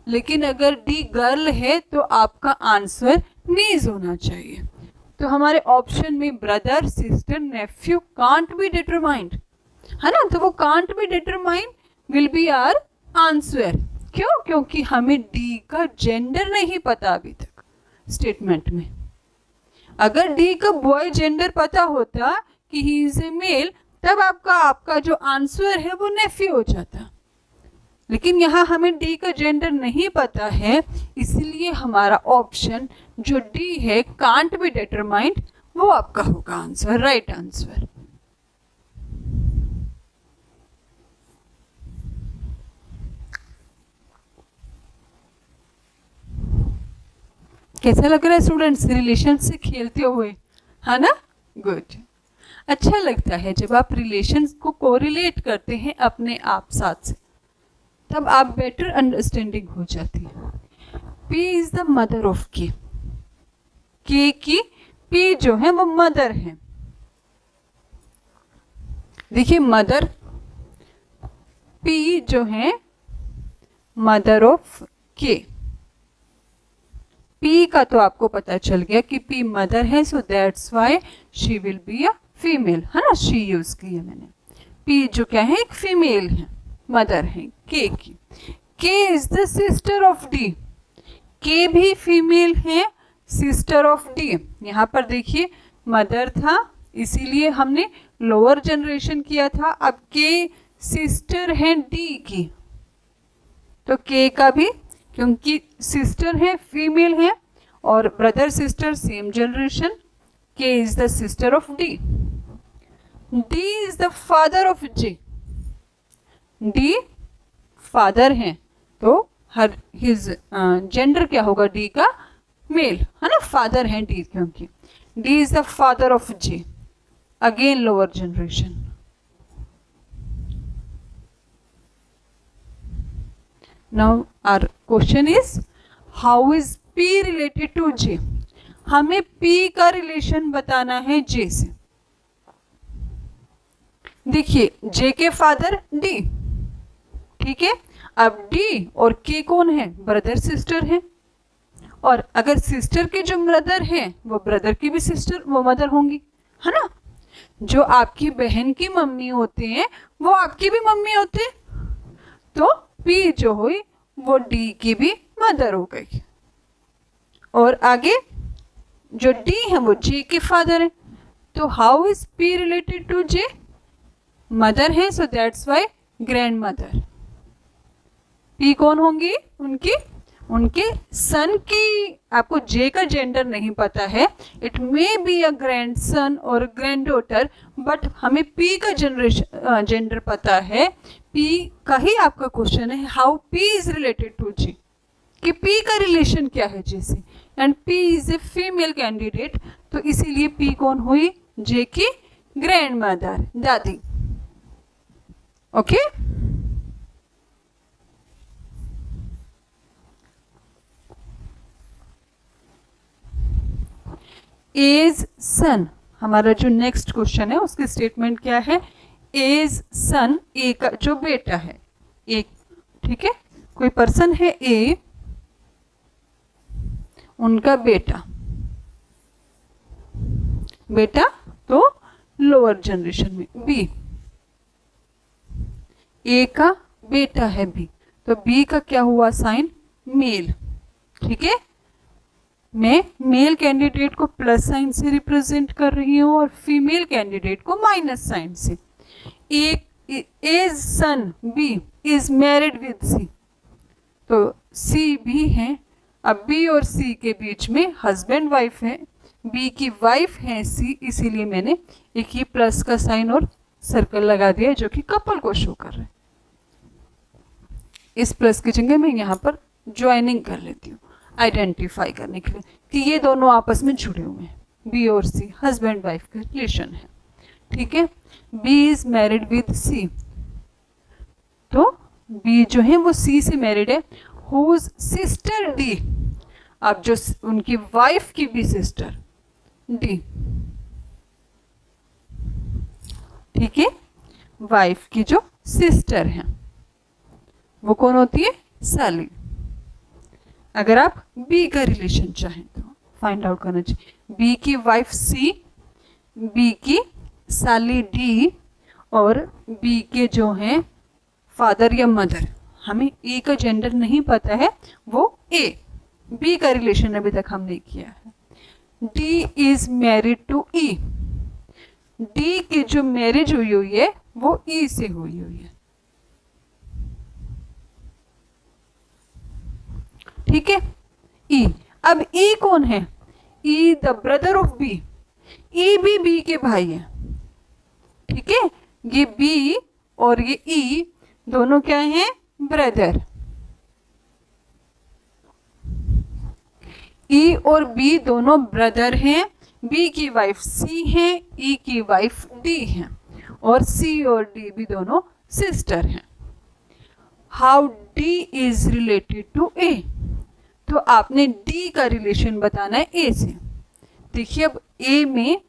लेकिन अगर डी गर्ल है तो आपका आंसर नीज होना चाहिए। तो हमारे ऑप्शन में brother sister nephew can't be determined, है ना, तो वो can't be determined will be our answer. क्यों, क्योंकि हमें डी का जेंडर नहीं पता अभी तक स्टेटमेंट में। अगर डी का बॉय जेंडर पता होता कि ही इज ए मेल, तब आपका जो आंसर है वो नेफ्यू हो जाता। लेकिन यहाँ हमें डी का जेंडर नहीं पता है, इसलिए हमारा ऑप्शन जो डी है कांट बी डिटरमाइंड, वो आपका होगा आंसर, राइट आंसर। कैसा लग रहा है स्टूडेंट्स रिलेशन से खेलते हुए, है ना? गुड। अच्छा लगता है जब आप रिलेशन को कोरिलेट करते हैं अपने आप साथ से, तब आप बेटर अंडरस्टैंडिंग हो जाती है। P is the mother of के की पी जो है वो मदर है। देखिए मदर, पी जो है मदर ऑफ के, पी का तो आपको पता चल गया कि पी मदर है, so that's why she will be a female, है ना? शी यूज की है मैंने। पी जो क्या है, एक फीमेल है, मदर है के की। के is the sister of D, के भी फीमेल है, सिस्टर ऑफ डी। यहाँ पर देखिए मदर था इसीलिए हमने लोअर जनरेशन किया था, अब के सिस्टर है डी की, तो के का भी क्योंकि सिस्टर है, फीमेल है, और ब्रदर सिस्टर सेम जनरेशन, के is the sister of D. D is the father of J, D father है, तो हर हिज जेंडर क्या होगा, डी का मेल, है ना? फादर है डी, क्योंकि D is the father of J, again lower generation. Now our question is how is P related to J? हमें P का रिलेशन बताना है J से। देखिए J के फादर D, ठीक है? अब D और K कौन है, ब्रदर सिस्टर है, और अगर सिस्टर के जो ब्रदर है वो ब्रदर की भी सिस्टर वो मदर होंगी, है ना? जो आपकी बहन की मम्मी होते हैं वो आपकी भी मम्मी होते हैं, तो पी जो हुई वो डी की भी मदर हो गई। और आगे जो डी है वो जे के फादर है, तो how is P related to J, mother है, so that's why grandmother. P कौन होंगी, उनके सन की, आपको जे का जेंडर नहीं पता है, it may be a grandson और ग्रैंड डॉटर, बट हमें पी का जेंडर पता है। पी का ही आपका क्वेश्चन है how P is related to G, कि पी का रिलेशन क्या है जे से, and P is a female candidate, तो इसीलिए पी कौन हुई, जे की ग्रैंड मदर, दादी। ओके एज सन, हमारा जो नेक्स्ट क्वेश्चन है उसकी स्टेटमेंट क्या है, एज सन, ए का जो बेटा है, एक, ठीक है? कोई पर्सन है ए, उनका बेटा तो लोअर जनरेशन में बी, ए का बेटा है बी, तो बी का क्या हुआ साइन, मेल, ठीक है? मैं मेल कैंडिडेट को प्लस साइन से रिप्रेजेंट कर रही हूँ और फीमेल कैंडिडेट को माइनस साइन से। एक as soon B is married with C, तो सी भी है, अब बी और सी के बीच में हस्बैंड वाइफ है, बी की वाइफ है सी, इसीलिए मैंने एक ही प्लस का साइन और सर्कल लगा दिया जो कि कपल को शो कर रहा है। इस प्लस की जगह मैं यहाँ पर ज्वाइनिंग कर लेती हूँ आइडेंटिफाई करने के लिए कि ये दोनों आपस में जुड़े हुए हैं, बी और सी हस्बैंड वाइफ का रिलेशन है, ठीक है? B is married with C, तो बी जो है वो सी से मैरिड है, हुज सिस्टर डी, अब जो उनकी वाइफ की भी सिस्टर डी, ठीक है? वाइफ की जो सिस्टर है वो कौन होती है, साली। अगर आप बी का रिलेशन चाहें तो फाइंड आउट करना चाहिए, बी की वाइफ सी, बी की साली डी, और बी के जो हैं फादर या मदर, हमें ए का जेंडर नहीं पता है, वो ए, बी का रिलेशन अभी तक हमने किया है। D is married to E, D की जो मैरिज हुई हुई है वो ई से हुई हुई है। ठीक है, ई। अब ई कौन है? ई द ब्रदर ऑफ बी। ई भी बी के भाई है। ठीक है, ये बी और ये ई दोनों क्या हैं? ब्रदर। ई और बी दोनों ब्रदर हैं। बी की वाइफ सी है, ई की वाइफ डी है, और सी और डी भी दोनों सिस्टर हैं। How D is related to A? तो आपने डी का रिलेशन बताना है ए से। देखिए, अब ए में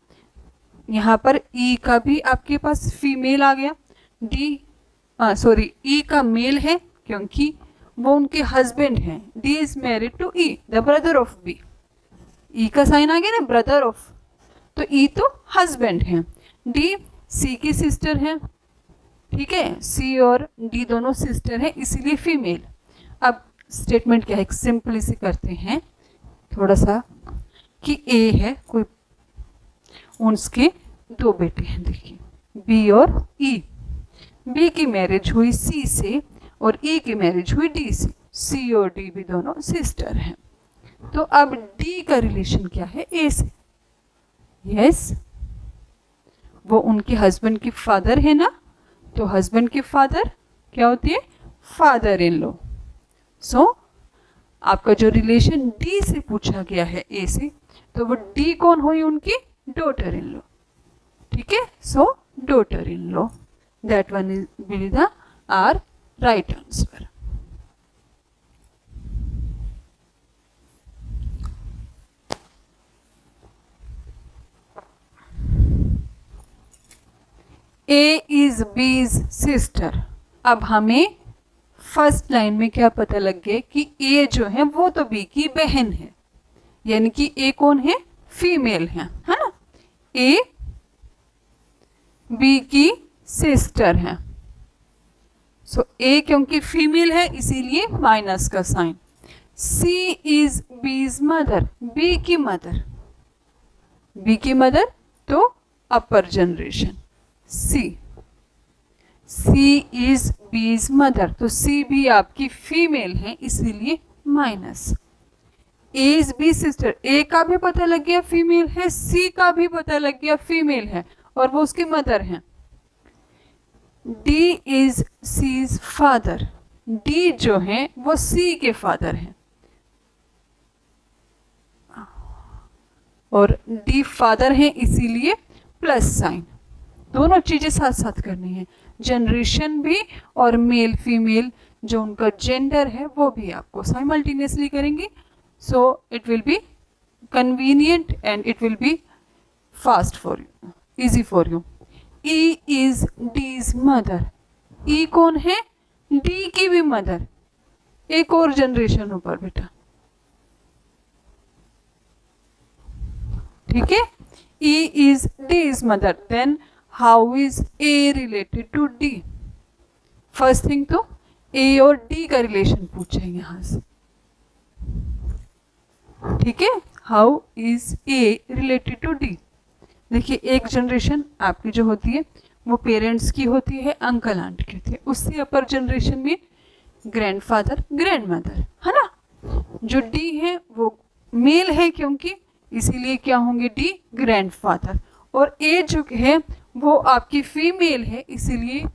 यहाँ पर ई का भी आपके पास फीमेल आ गया, ई का मेल है क्योंकि वो उनके हस्बैंड हैं। D is married to E the brother of B. E का साइन आ गया ना, ब्रदर ऑफ, तो ई तो हस्बैंड है। डी सी की सिस्टर है। ठीक है, सी और डी दोनों सिस्टर हैं, इसीलिए फीमेल। अब स्टेटमेंट क्या है, सिंपली से करते हैं थोड़ा सा, कि ए है कोई, उसके दो बेटे हैं। देखिए, बी और ई। बी की मैरिज हुई सी से और ई की मैरिज हुई डी से। सी और डी भी दोनों सिस्टर हैं। तो अब डी का रिलेशन क्या है? ए से। यस, वो उनके हस्बैंड की फादर है ना, तो हस्बैंड की फादर क्या होती है? Father in law. सो आपका जो रिलेशन डी से पूछा गया है ए से, तो वो डी कौन हुई? उनकी डॉटर इन लॉ। ठीक है, so daughter in law, that one is will the R right answer. A is B's sister. अब हमें फर्स्ट लाइन में क्या पता लग गया कि ए जो है वो तो बी की बहन है, यानी कि ए कौन है? फीमेल है ना। ए बी की सिस्टर है। सो ए क्योंकि फीमेल है इसीलिए माइनस का sign. C is B's mother. B की मदर, बी की मदर तो upper generation C. C is B's mother, तो सी भी आपकी फीमेल है इसीलिए minus. A is B sister. A का भी पता लग गया फीमेल है, सी का भी पता लग गया फीमेल है, और वो उसकी मदर है। D is C's father. D जो है वो सी के फादर है, और डी फादर है इसीलिए प्लस साइन। दोनों चीजें साथ साथ करनी है, जनरेशन भी और मेल फीमेल जो उनका जेंडर है वो भी आपको साइमल्टेनियसली करेंगे। So it will be convenient and it will be fast for you, easy for you. E is D's mother. E कौन है? डी की भी मदर, एक और जनरेशन ऊपर बेटा। ठीक है, E is D's mother. Then how is A related to D? First thing तो ए और डी का रिलेशन पूछे यहां से। ठीक है, how is A related to D? देखिए, एक जनरेशन आपकी जो होती है वो पेरेंट्स की होती है, अंकल आंट की होती है। उससे अपर जनरेशन में ग्रैंडफादर ग्रैंड मदर, है ना। जो डी है वो मेल है क्योंकि, इसीलिए क्या होंगे? D grandfather. और ए जो है वो आपकी फीमेल है, इसीलिए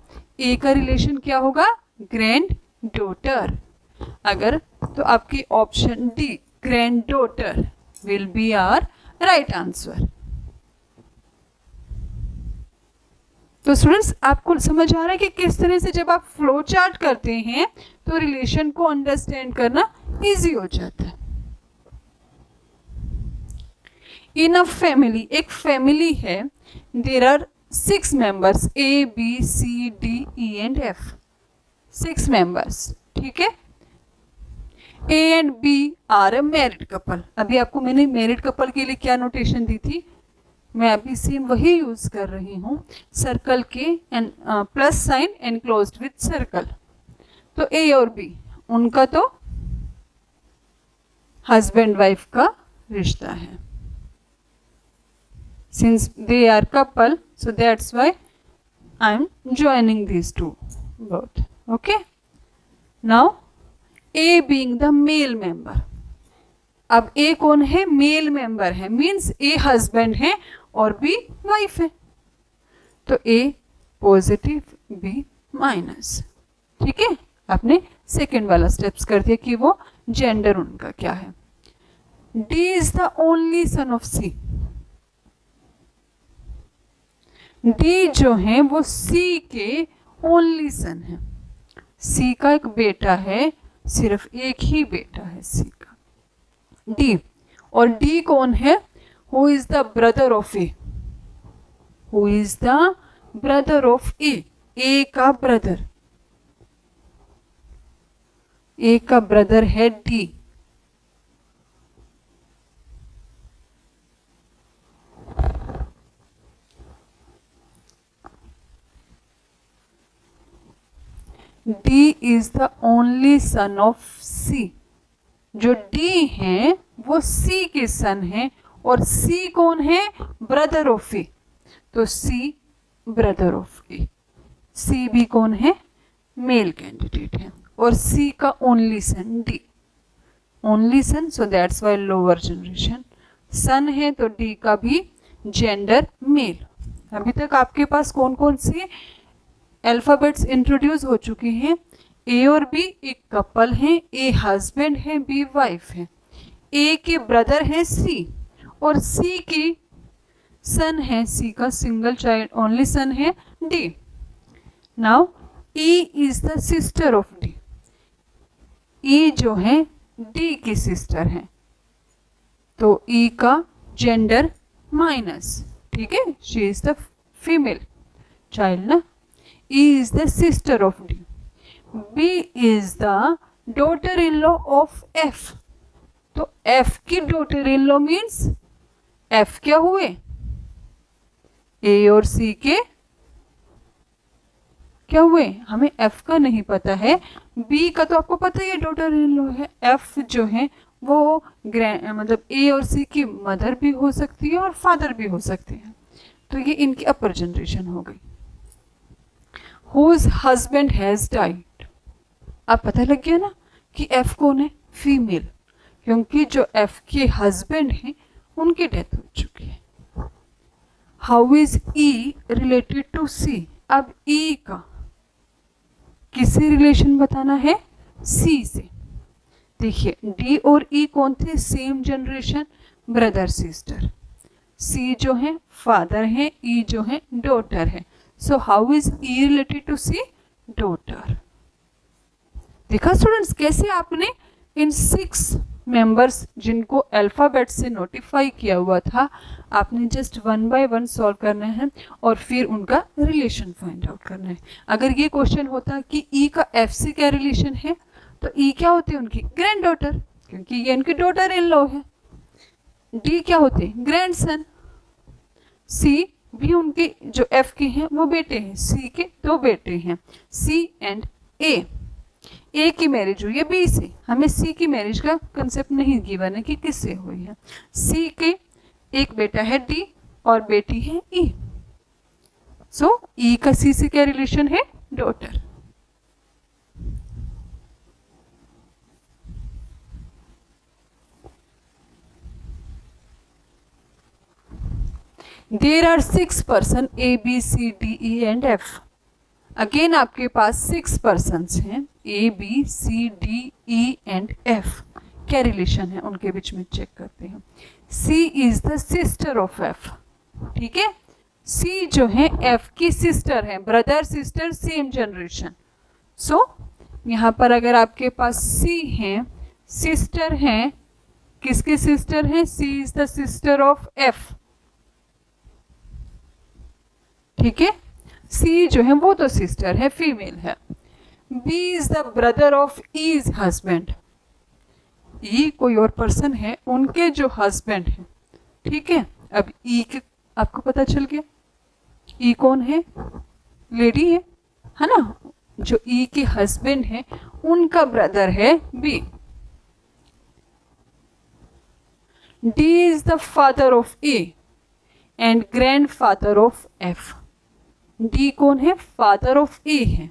ए का रिलेशन क्या होगा? Granddaughter. अगर तो आपकी option D granddaughter will be our right answer. तो स्टूडेंट्स, आपको समझ आ रहा है कि किस तरह से जब आप फ्लो चार्ट करते हैं तो रिलेशन को अंडरस्टैंड करना इजी हो जाता है। इन अ फैमिली, एक फैमिली है, there are 6 members A B C D E and F, 6 members. ठीक है, A and B are a married couple. अभी आपको मैंने मैरिड कपल के लिए क्या नोटेशन दी थी, मैं अभी सेम वही यूज कर रही हूँ, सर्कल के and plus sign enclosed with circle. तो ए और बी उनका तो हस्बैंड वाइफ का रिश्ता है। Since they are couple So that's why I'm joining these two both. Okay. Now A being the male member. अब A कौन है? मेल मेंबर है, मीन्स A हस्बैंड है और B वाइफ है, तो A पॉजिटिव B माइनस. ठीक है, आपने सेकेंड वाला स्टेप्स कर दिया कि वो जेंडर उनका क्या है. D is the only son of C. D जो है वो C के ओनली सन है. C का एक बेटा है, सिर्फ एक ही बेटा है C का, D. और D कौन है? Who is the brother of A. Who is the brother of A. A का ब्रदर, A का ब्रदर है D. D is the only son of C. जो D है वो C के सन है और C कौन है? Brother of A. तो C brother of A. C भी कौन है? मेल कैंडिडेट है और C का only son D. Only son, so that's why lower generation. Son है तो D का भी जेंडर मेल. अभी तक आपके पास कौन कौन से अल्फाबेट्स इंट्रोड्यूस हो चुके हैं? A और B एक कपल हैं, A हस्बैंड है, B वाइफ है. A के ब्रदर है C और C की सन है, C का सिंगल चाइल्ड ओनली सन है D. Now E is the sister of D. E जो है D की सिस्टर है, तो E का जेंडर माइनस. ठीक है, she is the female child ना. E is the sister of D. B is the daughter-in-law of F. तो F की daughter-in-law means F क्या हुए? A और C के क्या हुए? हमें F का नहीं पता है, B का तो आपको पता ही है daughter-in-law है. F जो है वो मतलब A और C की मदर भी हो सकती है और फादर भी हो सकते हैं, तो ये इनकी अपर जनरेशन हो गई. Whose husband has died. अब पता लग गया ना कि F कौन है? फीमेल, क्योंकि जो F के हस्बैंड हैं उनकी डेथ हो चुकी है. How is E related to C. अब E का किससे रिलेशन बताना है? C से. देखिए D और E कौन थे? Same generation, brother sister. C जो है फादर है, E जो है डॉटर है. So how is E related to C? Daughter. देखा स्टूडेंट्स कैसे आपने इन 6 मेंबर्स जिनको अल्फाबेट से नोटिफाई किया हुआ था, आपने जस्ट 1 बाय 1 सॉल्व करना है और फिर उनका रिलेशन फाइंड आउट करना है. अगर ये क्वेश्चन होता कि E का F से क्या रिलेशन है, तो E क्या होती है? उनकी ग्रैंड डॉटर, क्योंकि ये उनकी डॉटर इन लॉ है. D क्या होते? ग्रैंडसन. C भी उनके जो F के हैं वो बेटे हैं, C के 2 बेटे हैं, C एंड A. A की मैरिज हुई है B से, हमें C की मैरिज का कंसेप्ट नहीं गिवन है कि किससे हुई है. C के एक बेटा है D और बेटी है E. सो E का C से क्या रिलेशन है? Daughter. There are 6 person A, B, C, D, E and F. Again आपके पास 6 persons हैं, A, B, C, D, E and F. क्या रिलेशन है उनके बीच में चेक करते हैं. C is the sister of F. ठीक है, C जो है F की सिस्टर है, ब्रदर सिस्टर सेम जनरेशन. सो यहाँ पर अगर आपके पास C है, सिस्टर हैं, किसके सिस्टर हैं? C is the sister of F. ठीक है, C जो है वो तो सिस्टर है, फीमेल है. B is the brother of E's husband. E कोई और पर्सन है, उनके जो हस्बैंड है. ठीक है, अब E के आपको पता चल गया. E कौन है? लेडी है ना. जो E के हस्बैंड है उनका ब्रदर है B. D is the father of A. And grandfather of F. D कौन है? फादर ऑफ ए है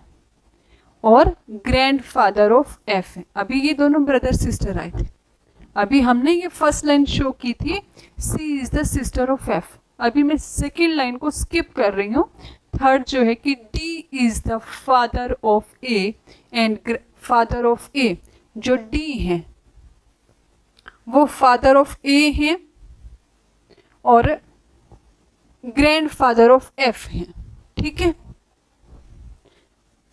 और ग्रैंडफादर ऑफ एफ है। अभी ये दोनों ब्रदर सिस्टर आए थे। अभी हमने ये फर्स्ट लाइन शो की थी, C is the sister of F. अभी मैं सेकेंड लाइन को स्किप कर रही हूँ। थर्ड जो है कि D is the father of A and father of A, जो डी है वो फादर ऑफ ए है और ग्रैंडफादर ऑफ एफ है। ठीक है,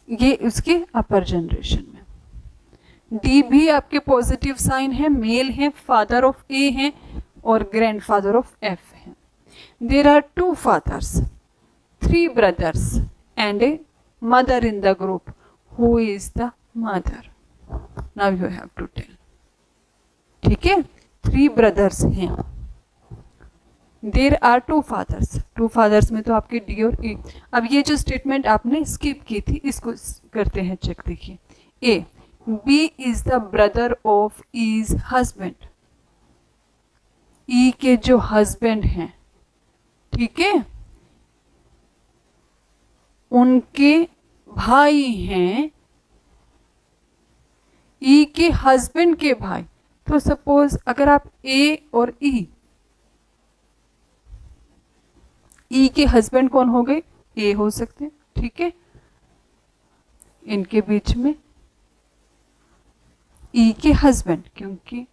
ये उसके अपर जनरेशन में। डी भी आपके पॉजिटिव साइन है, मेल है, फादर ऑफ ए है और ग्रैंडफादर ऑफ एफ है। There are 2 fathers, 3 brothers and a mother in the group. Who is the mother? Now you have to tell. ठीक है, 3 brothers हैं। देर आर 2 fathers, 2 fathers में तो आपके डी और ए। अब ये जो स्टेटमेंट आपने स्किप की थी इसको करते हैं चेक। देखिए, A, B is the brother of E's husband. E के जो हस्बैंड हैं, ठीक है, उनके भाई हैं ई के हस्बैंड के भाई। तो सपोज अगर आप ए और ई के हस्बैंड कौन हो गए? ए हो सकते हैं। ठीक है, इनके बीच में ई के हस्बैंड, क्योंकि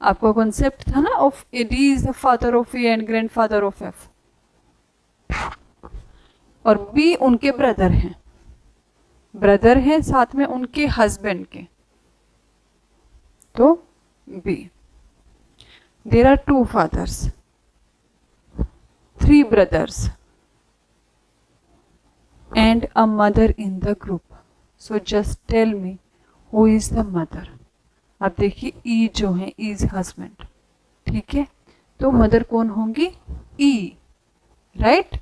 आपका कॉन्सेप्ट था ना of A, D is the father of A and grandfather of F. और बी उनके ब्रदर हैं, ब्रदर हैं साथ में उनके हस्बैंड के, तो B. There are 2 fathers, 3 brothers and a mother in the group. So just tell me who is the mother. अब देखिए ई जो है इज हस्बैंड। ठीक है, तो मदर कौन होंगी? ई, राइट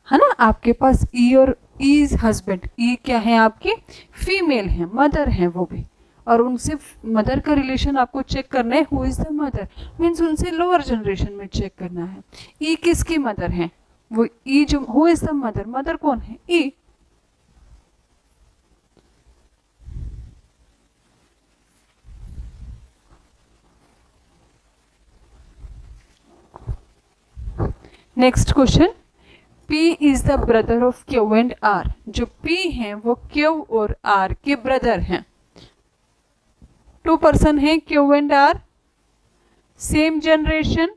है ना। आपके पास ई और इज हस्बैंड, ई क्या है आपकी? फीमेल है, मदर है वो भी, और उनसे मदर का रिलेशन आपको चेक करना है। Who is the mother means उनसे लोअर जनरेशन में चेक करना है। ई किसकी मदर है? वो ई जो, who is the mother, mother कौन है? E. Next question, P is the brother of Q and R। जो P हैं वो Q और R के ब्रदर हैं। 2 पर्सन हैं Q and R, same generation,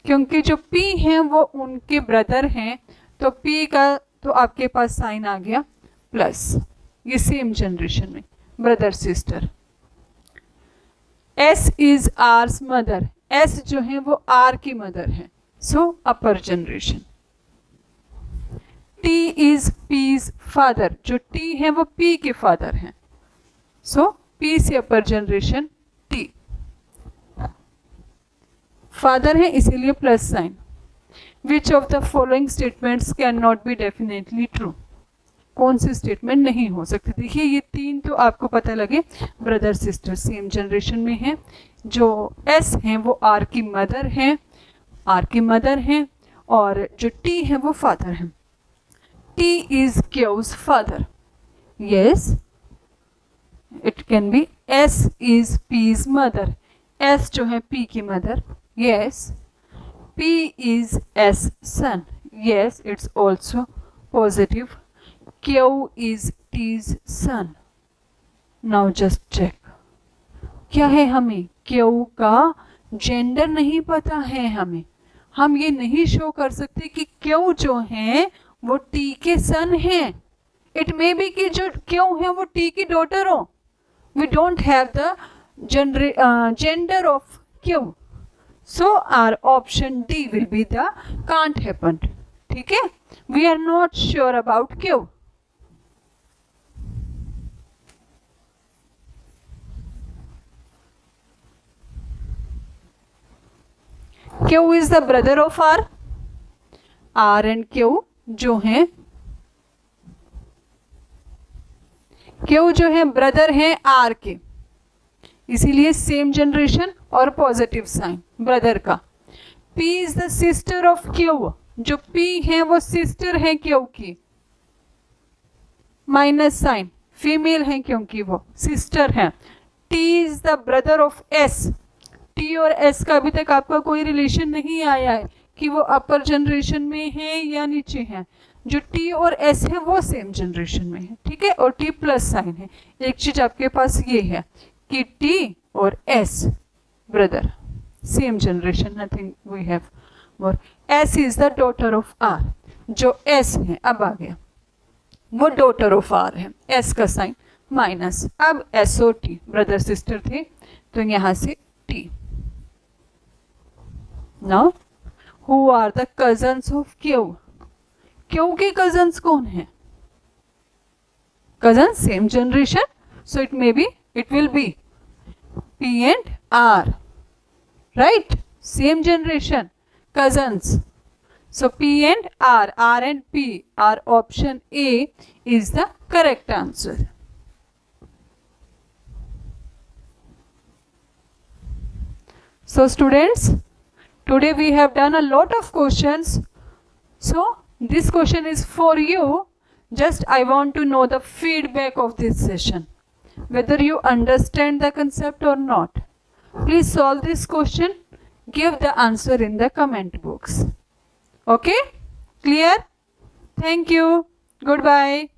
क्योंकि जो P हैं वो उनके ब्रदर हैं, तो P का तो आपके पास साइन आ गया प्लस, ये सेम जनरेशन में brother sister. S is R's mother, S जो है वो R की मदर है, so upper generation. T is P's father, जो T है वो P के फादर हैं, सो P से अपर जनरेशन T। फादर है इसीलिए plus sign. Which of the following statements can not be definitely true. कौन सी स्टेटमेंट नहीं हो सकती? देखिए ये 3 तो आपको पता लगे, ब्रदर सिस्टर सेम जनरेशन में है। जो S हैं वो R की मदर हैं, R की मदर हैं, और जो T है वो फादर हैं। T is Q's father. Yes, it can be S is P's mother. S जो है P की mother. Yes, P is S son. Yes, it's also positive. Q is T's son. Now just check. क्या है हमें? Q का जेंडर नहीं पता है हमें। हम ये नहीं शो कर सकते कि Q जो है वो T के सन हैं। इट मे बी कि जो क्यों है वो T की डॉटर हो। We don't have the gender of Q, so R option D will be the can't happen. ठीक है, we are not sure about Q. Q is the brother of R. R and Q जो है, क्यों जो है ब्रदर हैं आर के, इसीलिए सेम जनरेशन और पॉजिटिव साइन ब्रदर का। P is the sister of Q. जो P है वो sister है Q की. माइनस साइन, फीमेल है क्योंकि वो सिस्टर है. T is the brother of S. T और S का अभी तक आपका कोई रिलेशन नहीं आया है कि वो अपर जनरेशन में है या नीचे है. जो T और S है वो सेम जनरेशन में है, ठीक है. और T प्लस साइन है. एक चीज आपके पास ये है कि T और S brother same generation, nothing we have more. S is the daughter of R. जो S है अब आ गया वो डॉटर ऑफ R है. S का साइन माइनस. अब S और T ब्रदर सिस्टर थे तो यहां से T. Now who are the cousins of Q. Q के कजन्स कौन है? Cousin same generation, so it will be P and R, right? Same generation, cousins. So P and R and P are option A is the correct answer. So students, today we have done a lot of questions. So this question is for you. Just I want to know the feedback of this session, whether you understand the concept or not. Please solve this question. Give the answer in the comment box. Okay? Clear? Thank you. Goodbye.